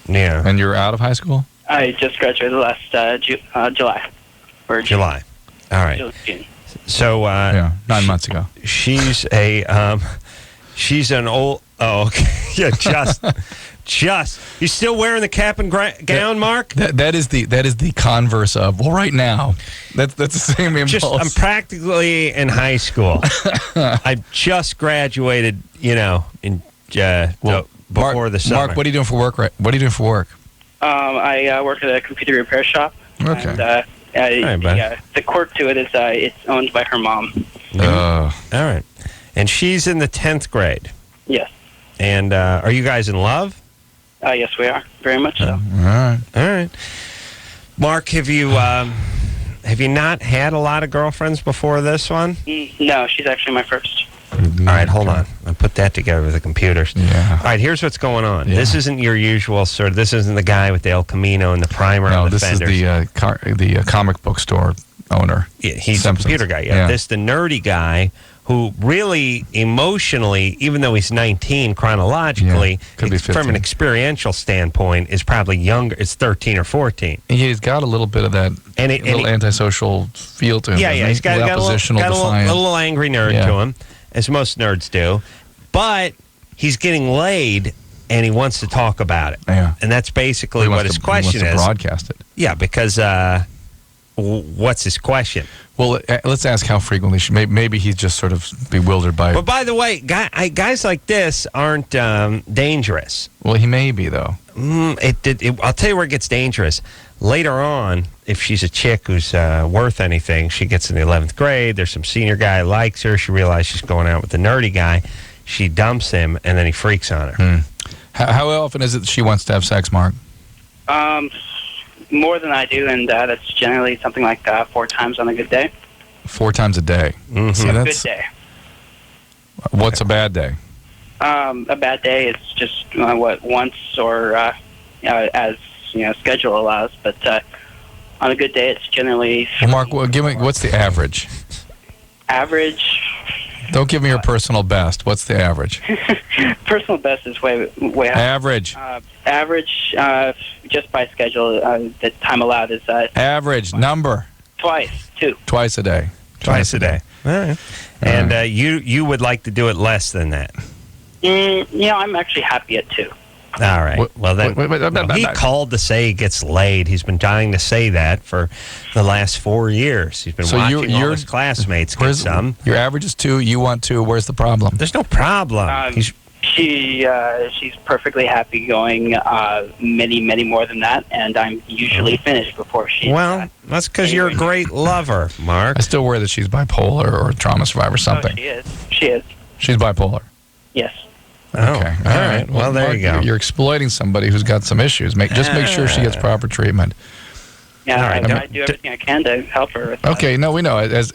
Yeah. And you're out of high school? I just graduated last July. Or July. All right. June. So 9 months ago. She's she's an old. Oh, okay. Yeah, just. You still wearing the cap and gown, Mark? That is the converse of. Well, right now, that's the same impulse. I'm practically in high school. I just graduated. In before the summer. Mark, what are you doing for work? What are you doing for work? I work at a computer repair shop. Okay. And, the quirk to it is it's owned by her mom. All right. And she's in the 10th grade. Yes. And are you guys in love? Yes, we are. Very much so. All right. Mark, have you not had a lot of girlfriends before this one? No, she's actually my first. All right, hold on. I'll put that together with the computers. Yeah. All right, here's what's going on. Yeah. This isn't your usual this isn't the guy with the El Camino and the primer on the fenders. No, this is the comic book store owner. Yeah, he's Simpsons. a computer guy. Yeah. This the nerdy guy who really emotionally, even though he's 19 chronologically, could be from an experiential standpoint, is probably younger. It's 13 or 14. He's got a little bit of that little antisocial feel to him. Yeah, he's got a little angry nerd to him, as most nerds do. But he's getting laid, and he wants to talk about it. Yeah. And that's basically what his question is. He wants to broadcast it. Yeah, because what's his question? Well, let's ask how frequently. Maybe he's just sort of bewildered by it. But by the way, guys like this aren't dangerous. Well, he may be, though. I'll tell you where it gets dangerous. Later on, if she's a chick who's worth anything, she gets in the 11th grade, there's some senior guy who likes her, she realizes she's going out with the nerdy guy, she dumps him, and then he freaks on her. How often is it that she wants to have sex, Mark? More than I do, and that's generally something like 4 times on a good day. 4 times a day? Mm-hmm. See, A good day. What's a bad day? A bad day is just once or as schedule allows. But on a good day, it's generally. Well, Mark, give me what's the average? Average. Don't give me your personal best. What's the average? Personal best is way high. Average. Average, just by schedule, the time allowed is average number. Twice a day. Twice a day. All right. And you would like to do it less than that? I'm actually happy at 2. All right. Well, then he called to say he gets laid. He's been dying to say that for the last 4 years. He's been watching all his classmates get some. Your average is 2. You want 2. Where's the problem? There's no problem. She's perfectly happy going many more than that, and I'm usually finished before she. Well, that's because you're a great lover, Mark. I still worry that she's bipolar or a trauma survivor or something. Oh, she is. She's bipolar. Yes. Oh, okay. All right. Well, there Mark, you go. You're exploiting somebody who's got some issues. Just make sure she gets proper treatment. Yeah, I do everything I can to help her with that. Okay, no, we know. As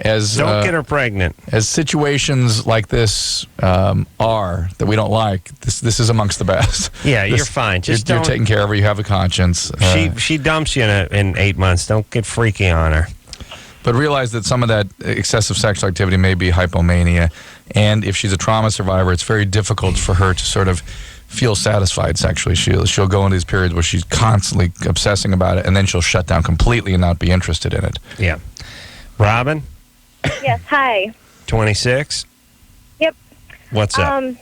don't get her pregnant. As situations like this are that we don't like, this is amongst the best. Yeah, you're fine. Just you're taking care of her. You have a conscience. She dumps you in 8 months. Don't get freaky on her. But realize that some of that excessive sexual activity may be hypomania, and if she's a trauma survivor, it's very difficult for her to sort of feel satisfied sexually. She'll go into these periods where she's constantly obsessing about it, and then she'll shut down completely and not be interested in it. Yeah. Robin? Yes, hi. 26? Yep. What's up?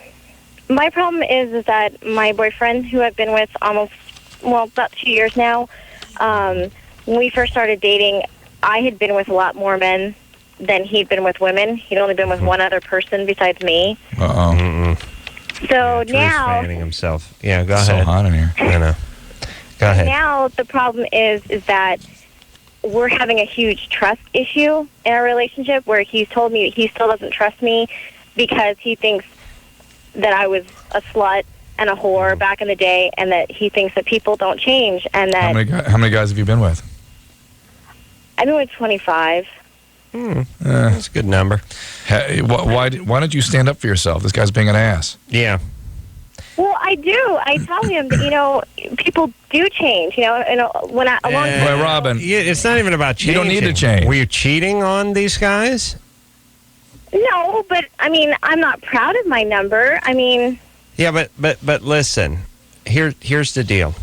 My problem is that my boyfriend, who I've been with about 2 years now, when we first started dating, I had been with a lot more men than he'd been with women. He'd only been with one other person besides me. Uh-oh. So Drew's now, fanning himself. Yeah, go ahead. So hot in here. I know. Go ahead. Now the problem is that we're having a huge trust issue in our relationship, where he's told me that he still doesn't trust me because he thinks that I was a slut and a whore back in the day, and that he thinks that people don't change, and that How many guys have you been with? I've been with 25. That's a good number. Why don't you stand up for yourself? This guy's being an ass. Yeah. Well, I do. I tell him that, people do change, and when a long time. Well, Robin, it's not even about changing. You don't need to change. Were you cheating on these guys? No, but, I'm not proud of my number. Yeah, but listen, here's the deal.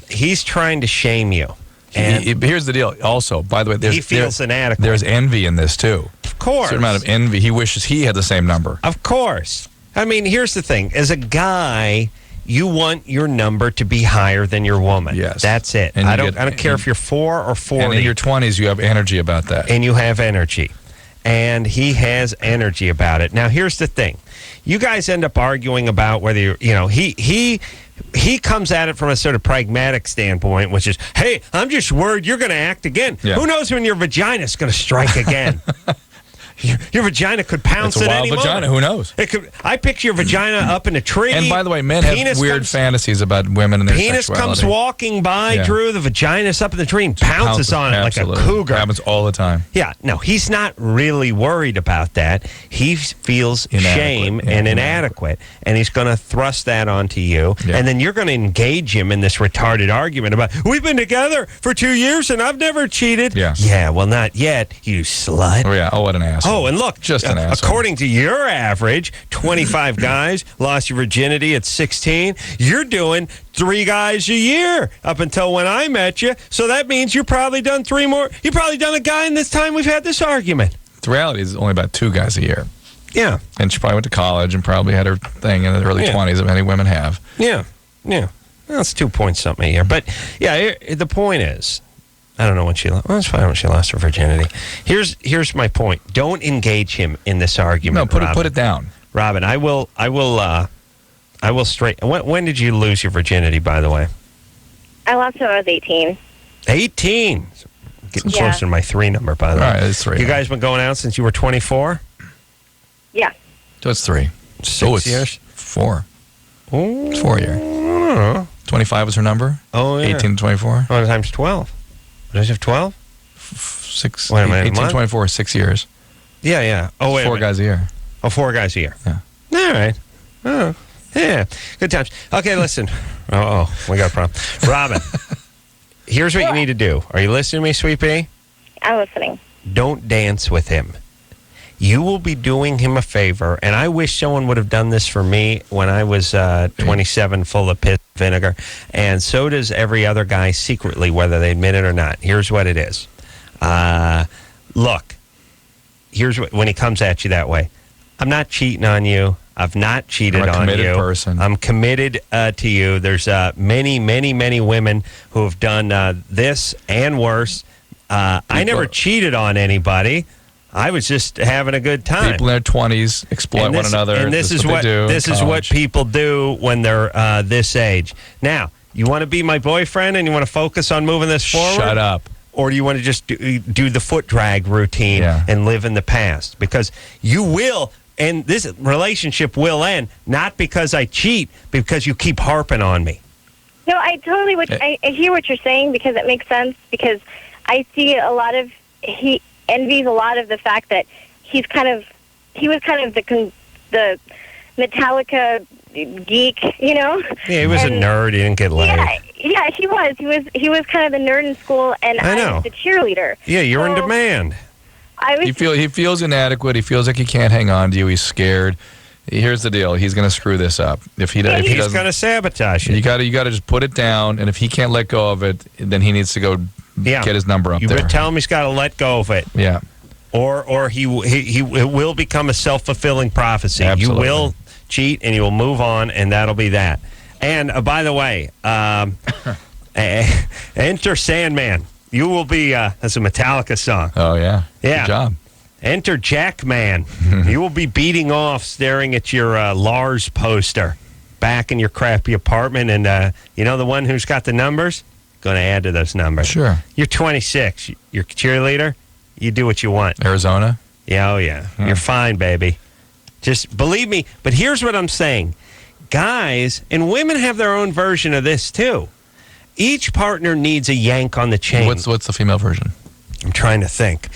He's trying to shame you. And here's the deal. Also, by the way, he feels inadequate. There's envy in this too. Of course, a certain amount of envy. He wishes he had the same number. Of course. Here's the thing. As a guy, you want your number to be higher than your woman. Yes, that's it. And I don't care if you're 4 or 40. And in your 20s, you have energy about that. And you have energy. And he has energy about it. Now, here's the thing. You guys end up arguing about whether he comes at it from a sort of pragmatic standpoint, which is, hey, I'm just worried you're going to act again. Yeah. Who knows when your vagina's going to strike again? Your vagina could pounce at any moment. It's a wild vagina. Who knows? It could. I picture your vagina up in a tree. And by the way, men have weird fantasies about women and their penis sexuality. Comes walking by, Drew. The vagina's up in the tree and pounces on it like a cougar. Happens all the time. Yeah. No, he's not really worried about that. He feels shame and inadequate, and he's going to thrust that onto you. Yeah. And then you're going to engage him in this retarded argument about, we've been together for 2 years and I've never cheated. Yeah. Yeah. Well, not yet, you slut. Oh yeah. Oh, what an asshole. Oh, and look, just an asshole. According to your average, 25 guys lost your virginity at 16. You're doing 3 guys a year up until when I met you. So that means you've probably done 3 more. You've probably done a guy in this time we've had this argument. The reality is only about 2 guys a year. Yeah. And she probably went to college and probably had her thing in the early 20s, that many women have. Yeah. Yeah. Well, that's 2 points something a year. But, yeah, the point is, I don't know when she lost. Well, it's fine when she lost her virginity. Here's my point. Don't engage him in this argument. No, put it down, Robin. I will straight. When did you lose your virginity? By the way, I lost it when I was 18. 18. Getting closer to my 3 number. By the way, all right, it's 3. You guys been going out since you were 24? Yeah. So it's 3. 6 years. 4. Ooh. It's 4 years. 25 was her number. Oh yeah. 18 to 24. Oh, times 12. Does you have 12? 6. Wait a minute. 18 to 24 is 6 years. Yeah, yeah. Oh, wait. 4 guys a year. Oh, 4 guys a year. Yeah. All right. Oh, yeah. Good times. Okay, listen. Oh, we got a problem. Robin, here's what you need to do. Are you listening to me, Sweet Pea? I'm listening. Don't dance with him. You will be doing him a favor, and I wish someone would have done this for me when I was 27, full of piss vinegar, and so does every other guy secretly, whether they admit it or not. Here's what it is. Look, here's what, when he comes at you that way. I'm not cheating on you. I've not cheated on you. I'm a committed person. I'm committed to you. There's many, many, many women who have done this and worse. I never cheated on anybody. I was just having a good time. People in their 20s exploit one another. And this is what people do when they're this age. Now, you want to be my boyfriend and you want to focus on moving this forward? Shut up. Or do you want to just do the foot drag routine and live in the past? Because you will, and this relationship will end, not because I cheat, but because you keep harping on me. No, I totally would. I hear what you're saying because it makes sense. Because I see a lot of he envies a lot of the fact that he was kind of the Metallica geek, you know. Yeah, he was a nerd. He didn't get laid. Yeah, he was. He was kind of the nerd in school, and I was the cheerleader. Yeah, you're in demand. He feels inadequate. He feels like he can't hang on to you. He's scared. Here's the deal. He's going to screw this up. If he doesn't, he's going to sabotage it. You got to just put it down. And if he can't let go of it, then he needs to go get his number up there. You better tell him he's got to let go of it. Yeah. Or he will become a self-fulfilling prophecy. Absolutely. You will cheat and you will move on, and that'll be that. And by the way, enter Sandman. You will be. That's a Metallica song. Oh yeah. Yeah. Good job. Enter Jackman. You will be beating off, staring at your Lars poster back in your crappy apartment, and you know the one who's got the numbers. Going to add to those numbers. Sure. You're 26. You're a cheerleader. You do what you want. Arizona? Yeah, oh yeah. You're fine, baby. Just believe me. But here's what I'm saying. Guys and women have their own version of this, too. Each partner needs a yank on the chain. What's the female version? I'm trying to think.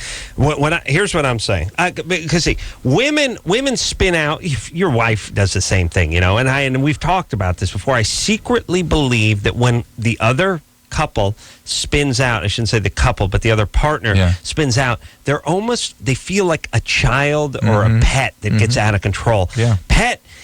Here's what I'm saying. Because see, women spin out. Your wife does the same thing, and we've talked about this before. I secretly believe that when the other couple spins out, I shouldn't say the couple, but the other partner spins out, they feel like a child or a pet that gets out of control. Yeah.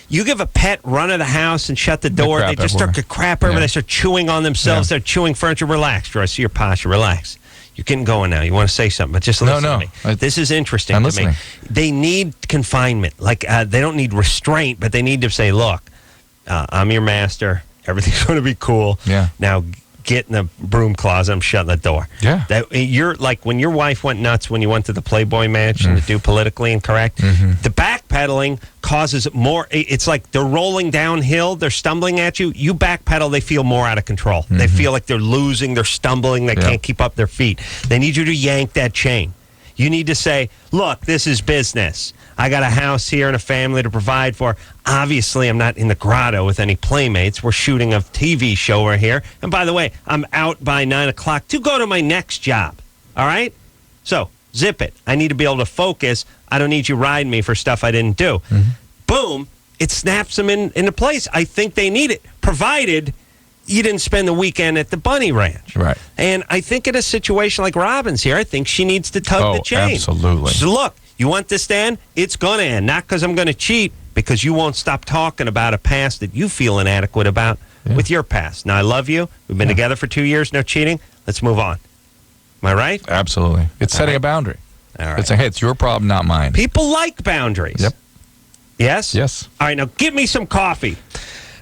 You give a pet run of the house and shut the door, they just start to crap everywhere. They start chewing on themselves. They're chewing furniture. Relax, Drew. I see your posture. Relax. You're getting going now. You want to say something, but just listen to me. This is interesting to me. They need confinement. They don't need restraint, but they need to say, look, I'm your master. Everything's going to be cool. Yeah. Now, get in the broom closet. I'm shutting the door. Yeah. You're like when your wife went nuts when you went to the Playboy match and to do politically incorrect. The backpedaling causes more. It's like they're rolling downhill. They're stumbling at you. You backpedal. They feel more out of control. They feel like they're losing. They're stumbling. They can't keep up their feet. They need you to yank that chain. You need to say, look, this is business. I got a house here and a family to provide for. Obviously, I'm not in the grotto with any playmates. We're shooting a TV show right here. And by the way, I'm out by 9 o'clock to go to my next job. All right? So, zip it. I need to be able to focus. I don't need you riding me for stuff I didn't do. Boom. It snaps them into place. I think they need it, provided you didn't spend the weekend at the Bunny Ranch. Right. And I think in a situation like Robin's here, I think she needs to tug the chain. Absolutely. So look, you want this to end? It's going to end. Not because I'm going to cheat, because you won't stop talking about a past that you feel inadequate about with your past. Now, I love you. We've been together for 2 years. No cheating. Let's move on. Am I right? Absolutely. It's setting a boundary. All right. It's saying, hey, it's your problem, not mine. People like boundaries. Yep. Yes? Yes. All right, now give me some coffee.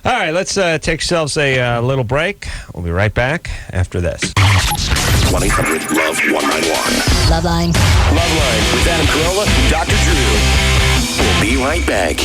All right, let's take ourselves a little break. We'll be right back after this. 1-800-LOVE-191. LoveLine. LoveLine with Adam Carolla and Dr. Drew. We'll be right back.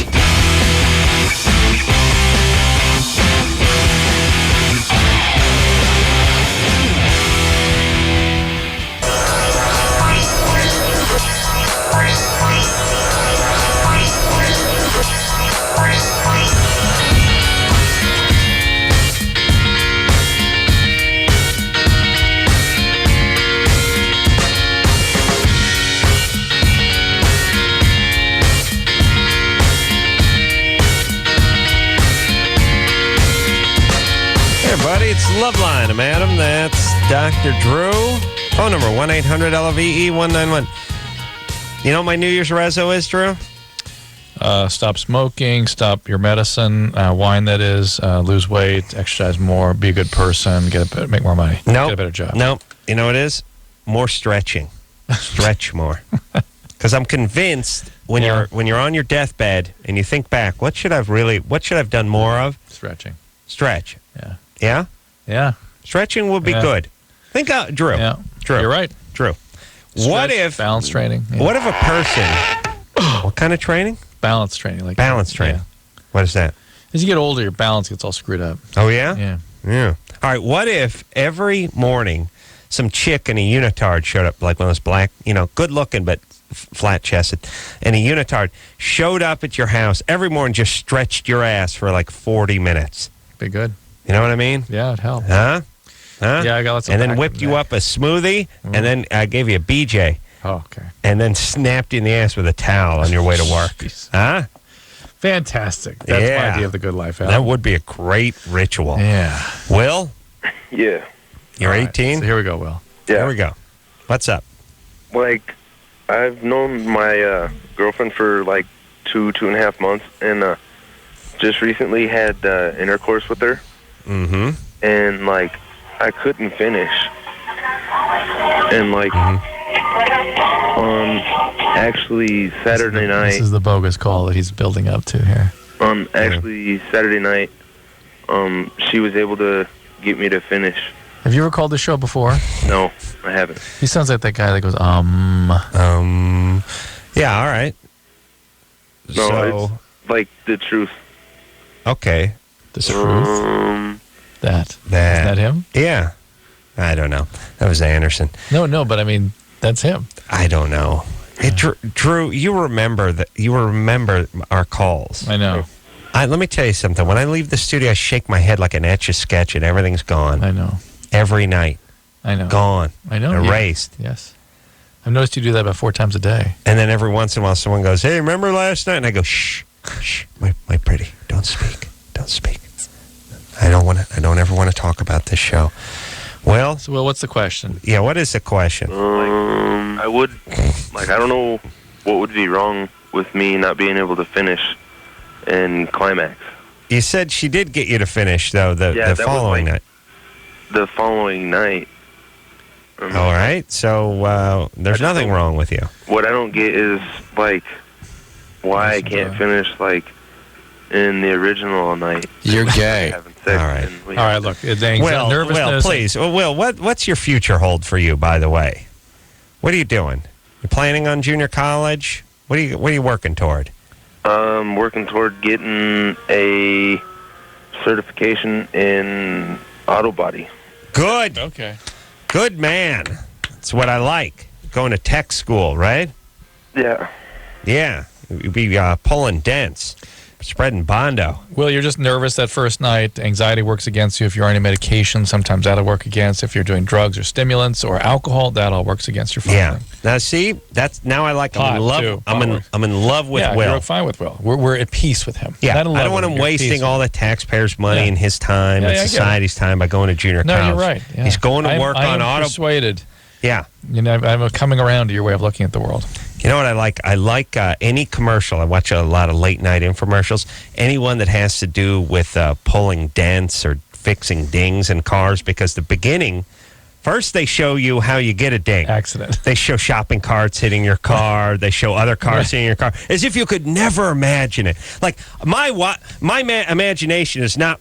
It's LoveLine. I'm Adam. That's Dr. Drew. Phone number 1-800-LOVE-191. You know what my New Year's reso is, Drew? Stop smoking, stop your medicine, wine that is, lose weight, exercise more, be a good person, make more money, get a better job. No, you know what it is? More stretching. Stretch more. Because I'm convinced when you're on your deathbed and you think back, what should I've done more of? Stretching. Stretch. Yeah. Yeah? Yeah. Stretching would be good. Think out, Drew. Yeah. Drew. You're right. Drew. Stretch, balance training. Yeah. What if a person... what kind of training? Balance training. Balance training. Yeah. What is that? As you get older, your balance gets all screwed up. Oh, yeah? Yeah. Yeah. All right, what if every morning some chick in a unitard showed up, like one of those black, good looking but flat-chested, and a unitard showed up at your house every morning, just stretched your ass for like 40 minutes. Be good. You know what I mean? Yeah, it helped. Huh? Yeah, I got lots of and then whipped you up a smoothie, and then I gave you a BJ. Oh, okay. And then snapped you in the ass with a towel on your way to work. Huh? Fantastic. That's my idea of the good life, Al. That would be a great ritual. Yeah. Will? Yeah. You're 18? So here we go, Will. Yeah. Here we go. What's up? I've known my girlfriend for 2.5 months, and just recently had intercourse with her. Mm-hmm. And I couldn't finish. And actually Saturday night. This is the bogus call that he's building up to here. Actually Saturday night, she was able to get me to finish. Have you ever called the show before? No, I haven't. He sounds like that guy that goes, Yeah, all right. No, it's the truth. Okay. The truth? That. Is that him? Yeah. I don't know. That was Anderson. No, but I mean, that's him. I don't know. Drew, you remember our calls. I know. Let me tell you something. When I leave the studio, I shake my head like an Etch-a-Sketch and everything's gone. I know. Every night. I know. Gone. I know. Erased. Yes. I've noticed you do that about 4 times a day. And then every once in a while, someone goes, "Hey, remember last night?" And I go, "Shh, my pretty, don't speak. I don't ever want to talk about this show." Well, so, what's the question? Yeah, what is the question? I don't know what would be wrong with me not being able to finish in climax. You said she did get you to finish, though, the following night. The following night. All right, so there's nothing wrong with you. What I don't get is, why I can't finish, in the original night. You're gay. All right. All right, look, nervousness. Will, please. Will, what's your future hold for you, by the way? What are you doing? You planning on junior college? What are you working toward? Working toward getting a certification in auto body. Good. Okay. Good man. That's what I like. Going to tech school, right? Yeah. Yeah. You'd be pulling dents. Spreading Bondo. Well, you're just nervous that first night. Anxiety works against you. If you're on any medication, sometimes that'll work against. If you're doing drugs or stimulants or alcohol, that all works against your functioning. Yeah. Now, see, now I like. I'm in love. I'm in love with Will. You're fine with Will. We're at peace with him. Yeah. I don't want him wasting all the taxpayers' money and his time and society's time by going to junior college. No, you're right. Yeah. He's going to work on auto. I'm persuaded. Yeah. I'm coming around to your way of looking at the world. You know what I like? I like any commercial. I watch a lot of late-night infomercials. Anyone that has to do with pulling dents or fixing dings in cars, because the beginning, first they show you how you get a ding. Accident. They show shopping carts hitting your car. They show other cars hitting your car, as if you could never imagine it. Like my imagination is not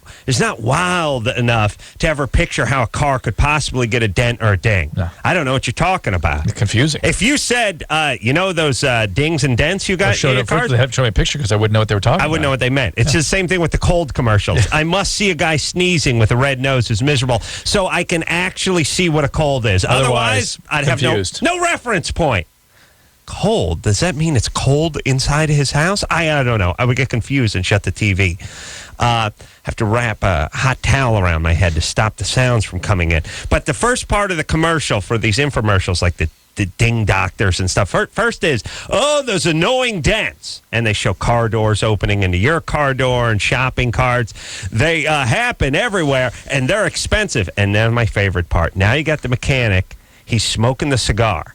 wild enough to ever picture how a car could possibly get a dent or a ding. No. I don't know what you're talking about. It's confusing. If you said, those dings and dents you got in your cars, they have to show me a picture because I wouldn't know what they were talking about. I wouldn't know what they meant. It's the same thing with the cold commercials. I must see a guy sneezing with a red nose who's miserable so I can actually see what a cold is. Otherwise, I'd have no reference point. Cold? Does that mean it's cold inside his house? I don't know. I would get confused and shut the TV. Have to wrap a hot towel around my head to stop the sounds from coming in. But the first part of the commercial for these infomercials, like the ding doctors and stuff, first is, those annoying dents. And they show car doors opening into your car door and shopping carts. They happen everywhere, and they're expensive. And then my favorite part. Now you got the mechanic. He's smoking the cigar.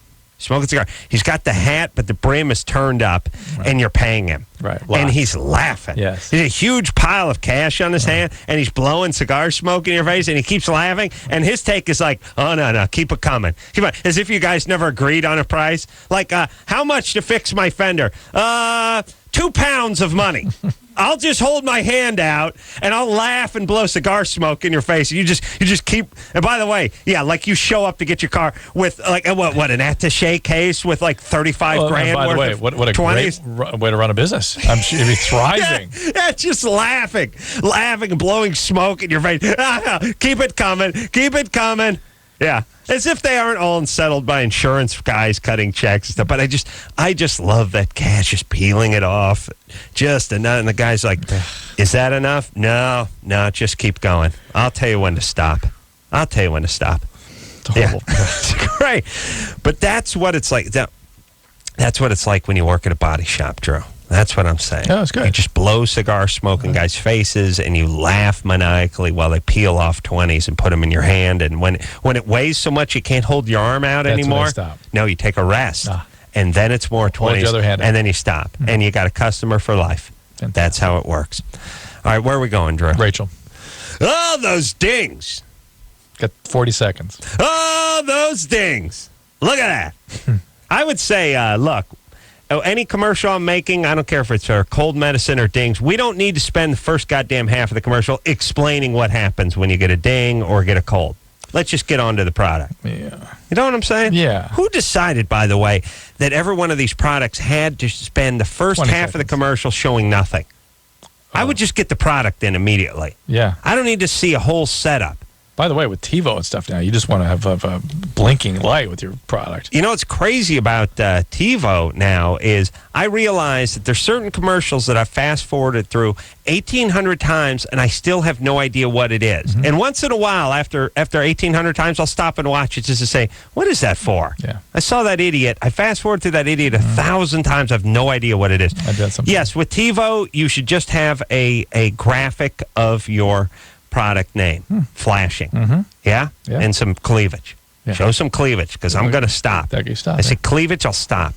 He's got the hat, but the brim is turned up, and you're paying him. Right. And he's laughing. Yes. There's a huge pile of cash on his hand, and he's blowing cigar smoke in your face, and he keeps laughing. And his take is like, "Oh, no, keep it coming. Keep on." As if you guys never agreed on a price. Like, how much to fix my fender? 2 pounds of money. I'll just hold my hand out and I'll laugh and blow cigar smoke in your face. You just keep. And by the way, like you show up to get your car with like what an attaché case with like 35 grand. By the way, what a 20s. Great way to run a business. I'm sure you'd be thriving. Just laughing and blowing smoke in your face. Keep it coming. Yeah. As if they aren't all unsettled by insurance guys cutting checks and stuff. But I just love that cash, just peeling it off. And the guy's like, "Is that enough?" No, just keep going. I'll tell you when to stop. Yeah. It's great. But that's what it's like. That's what it's like when you work at a body shop, Drew. That's what I'm saying. Oh, that's good. You just blow cigar smoke in guys' faces, and you laugh maniacally while they peel off 20s and put them in your hand. And when it weighs so much you can't hold your arm out anymore, when they stop. No, you take a rest, and then it's more 20s, hold your other hand out. and then you stop, and you got a customer for life. Fantastic. That's how it works. All right, where are we going, Drew? Rachel. Oh, those dings. Got 40 seconds. Oh, those dings. Look at that. I would say, look, any commercial I'm making, I don't care if it's for cold medicine or dings, we don't need to spend the first goddamn half of the commercial explaining what happens when you get a ding or get a cold. Let's just get on to the product. Yeah. You know what I'm saying? Yeah. Who decided, by the way, that every one of these products had to spend the first half of the commercial showing nothing? I would just get the product in immediately. Yeah. I don't need to see a whole setup. By the way, with TiVo and stuff now, you just want to have a blinking light with your product. You know what's crazy about TiVo now is I realize that there's certain commercials that I've fast-forwarded through 1,800 times, and I still have no idea what it is. And once in a while, after 1,800 times, I'll stop and watch it just to say, what is that for? Yeah. I saw that idiot. I fast-forwarded through that idiot 1,000 times. I have no idea what it is. Yes, with TiVo, you should just have a graphic of your product name flashing. Yeah? And some cleavage. Show some cleavage, because I'm going to stop. Stop. I say cleavage, I'll stop.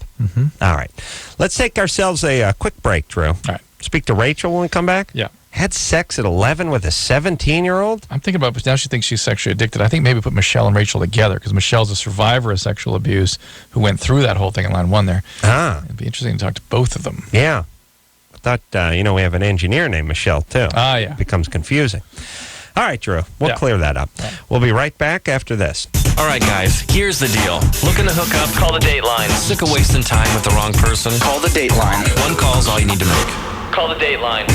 All right. Let's take ourselves a quick break, Drew. All right. Speak to Rachel when we come back. Yeah. Had sex at 11 with a 17-year-old? I'm thinking about, but now she thinks she's sexually addicted. I think maybe put Michelle and Rachel together, because Michelle's a survivor of sexual abuse who went through that whole thing in line 1 there. It'd be interesting to talk to both of them. Yeah. I thought, we have an engineer named Michelle, too. Yeah. It becomes confusing. All right, Drew. We'll clear that up. We'll be right back after this. All right, guys, here's the deal. Looking to hook up? Call the Dateline. Sick of wasting time with the wrong person? Call the Dateline. 1 call's all you need to make. Call the Dateline.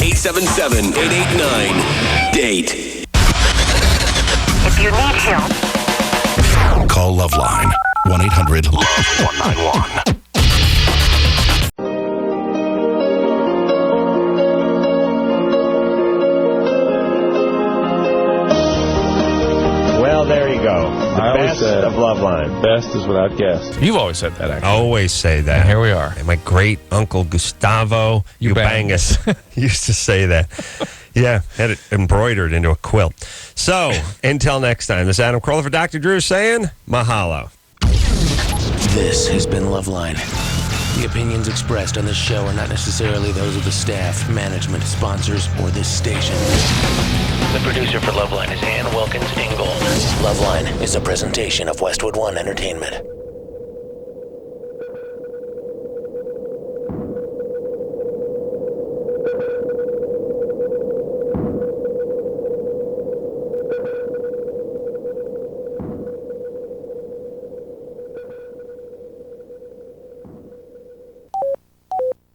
1-877-889-DATE. If you need help, Call LoveLine. 1-800-LOVE-191. Well, there you go. The best of LoveLine. Best is without guess. You've always said that, actually. Always say that. And here we are. And my great uncle Gustavo Eubangus used to say that. Yeah, had it embroidered into a quilt. So, until next time, this is Adam Carolla for Dr. Drew saying mahalo. This has been LoveLine. The opinions expressed on this show are not necessarily those of the staff, management, sponsors, or this station. The producer for LoveLine is Ann Wilkins Ingold. LoveLine is a presentation of Westwood One Entertainment.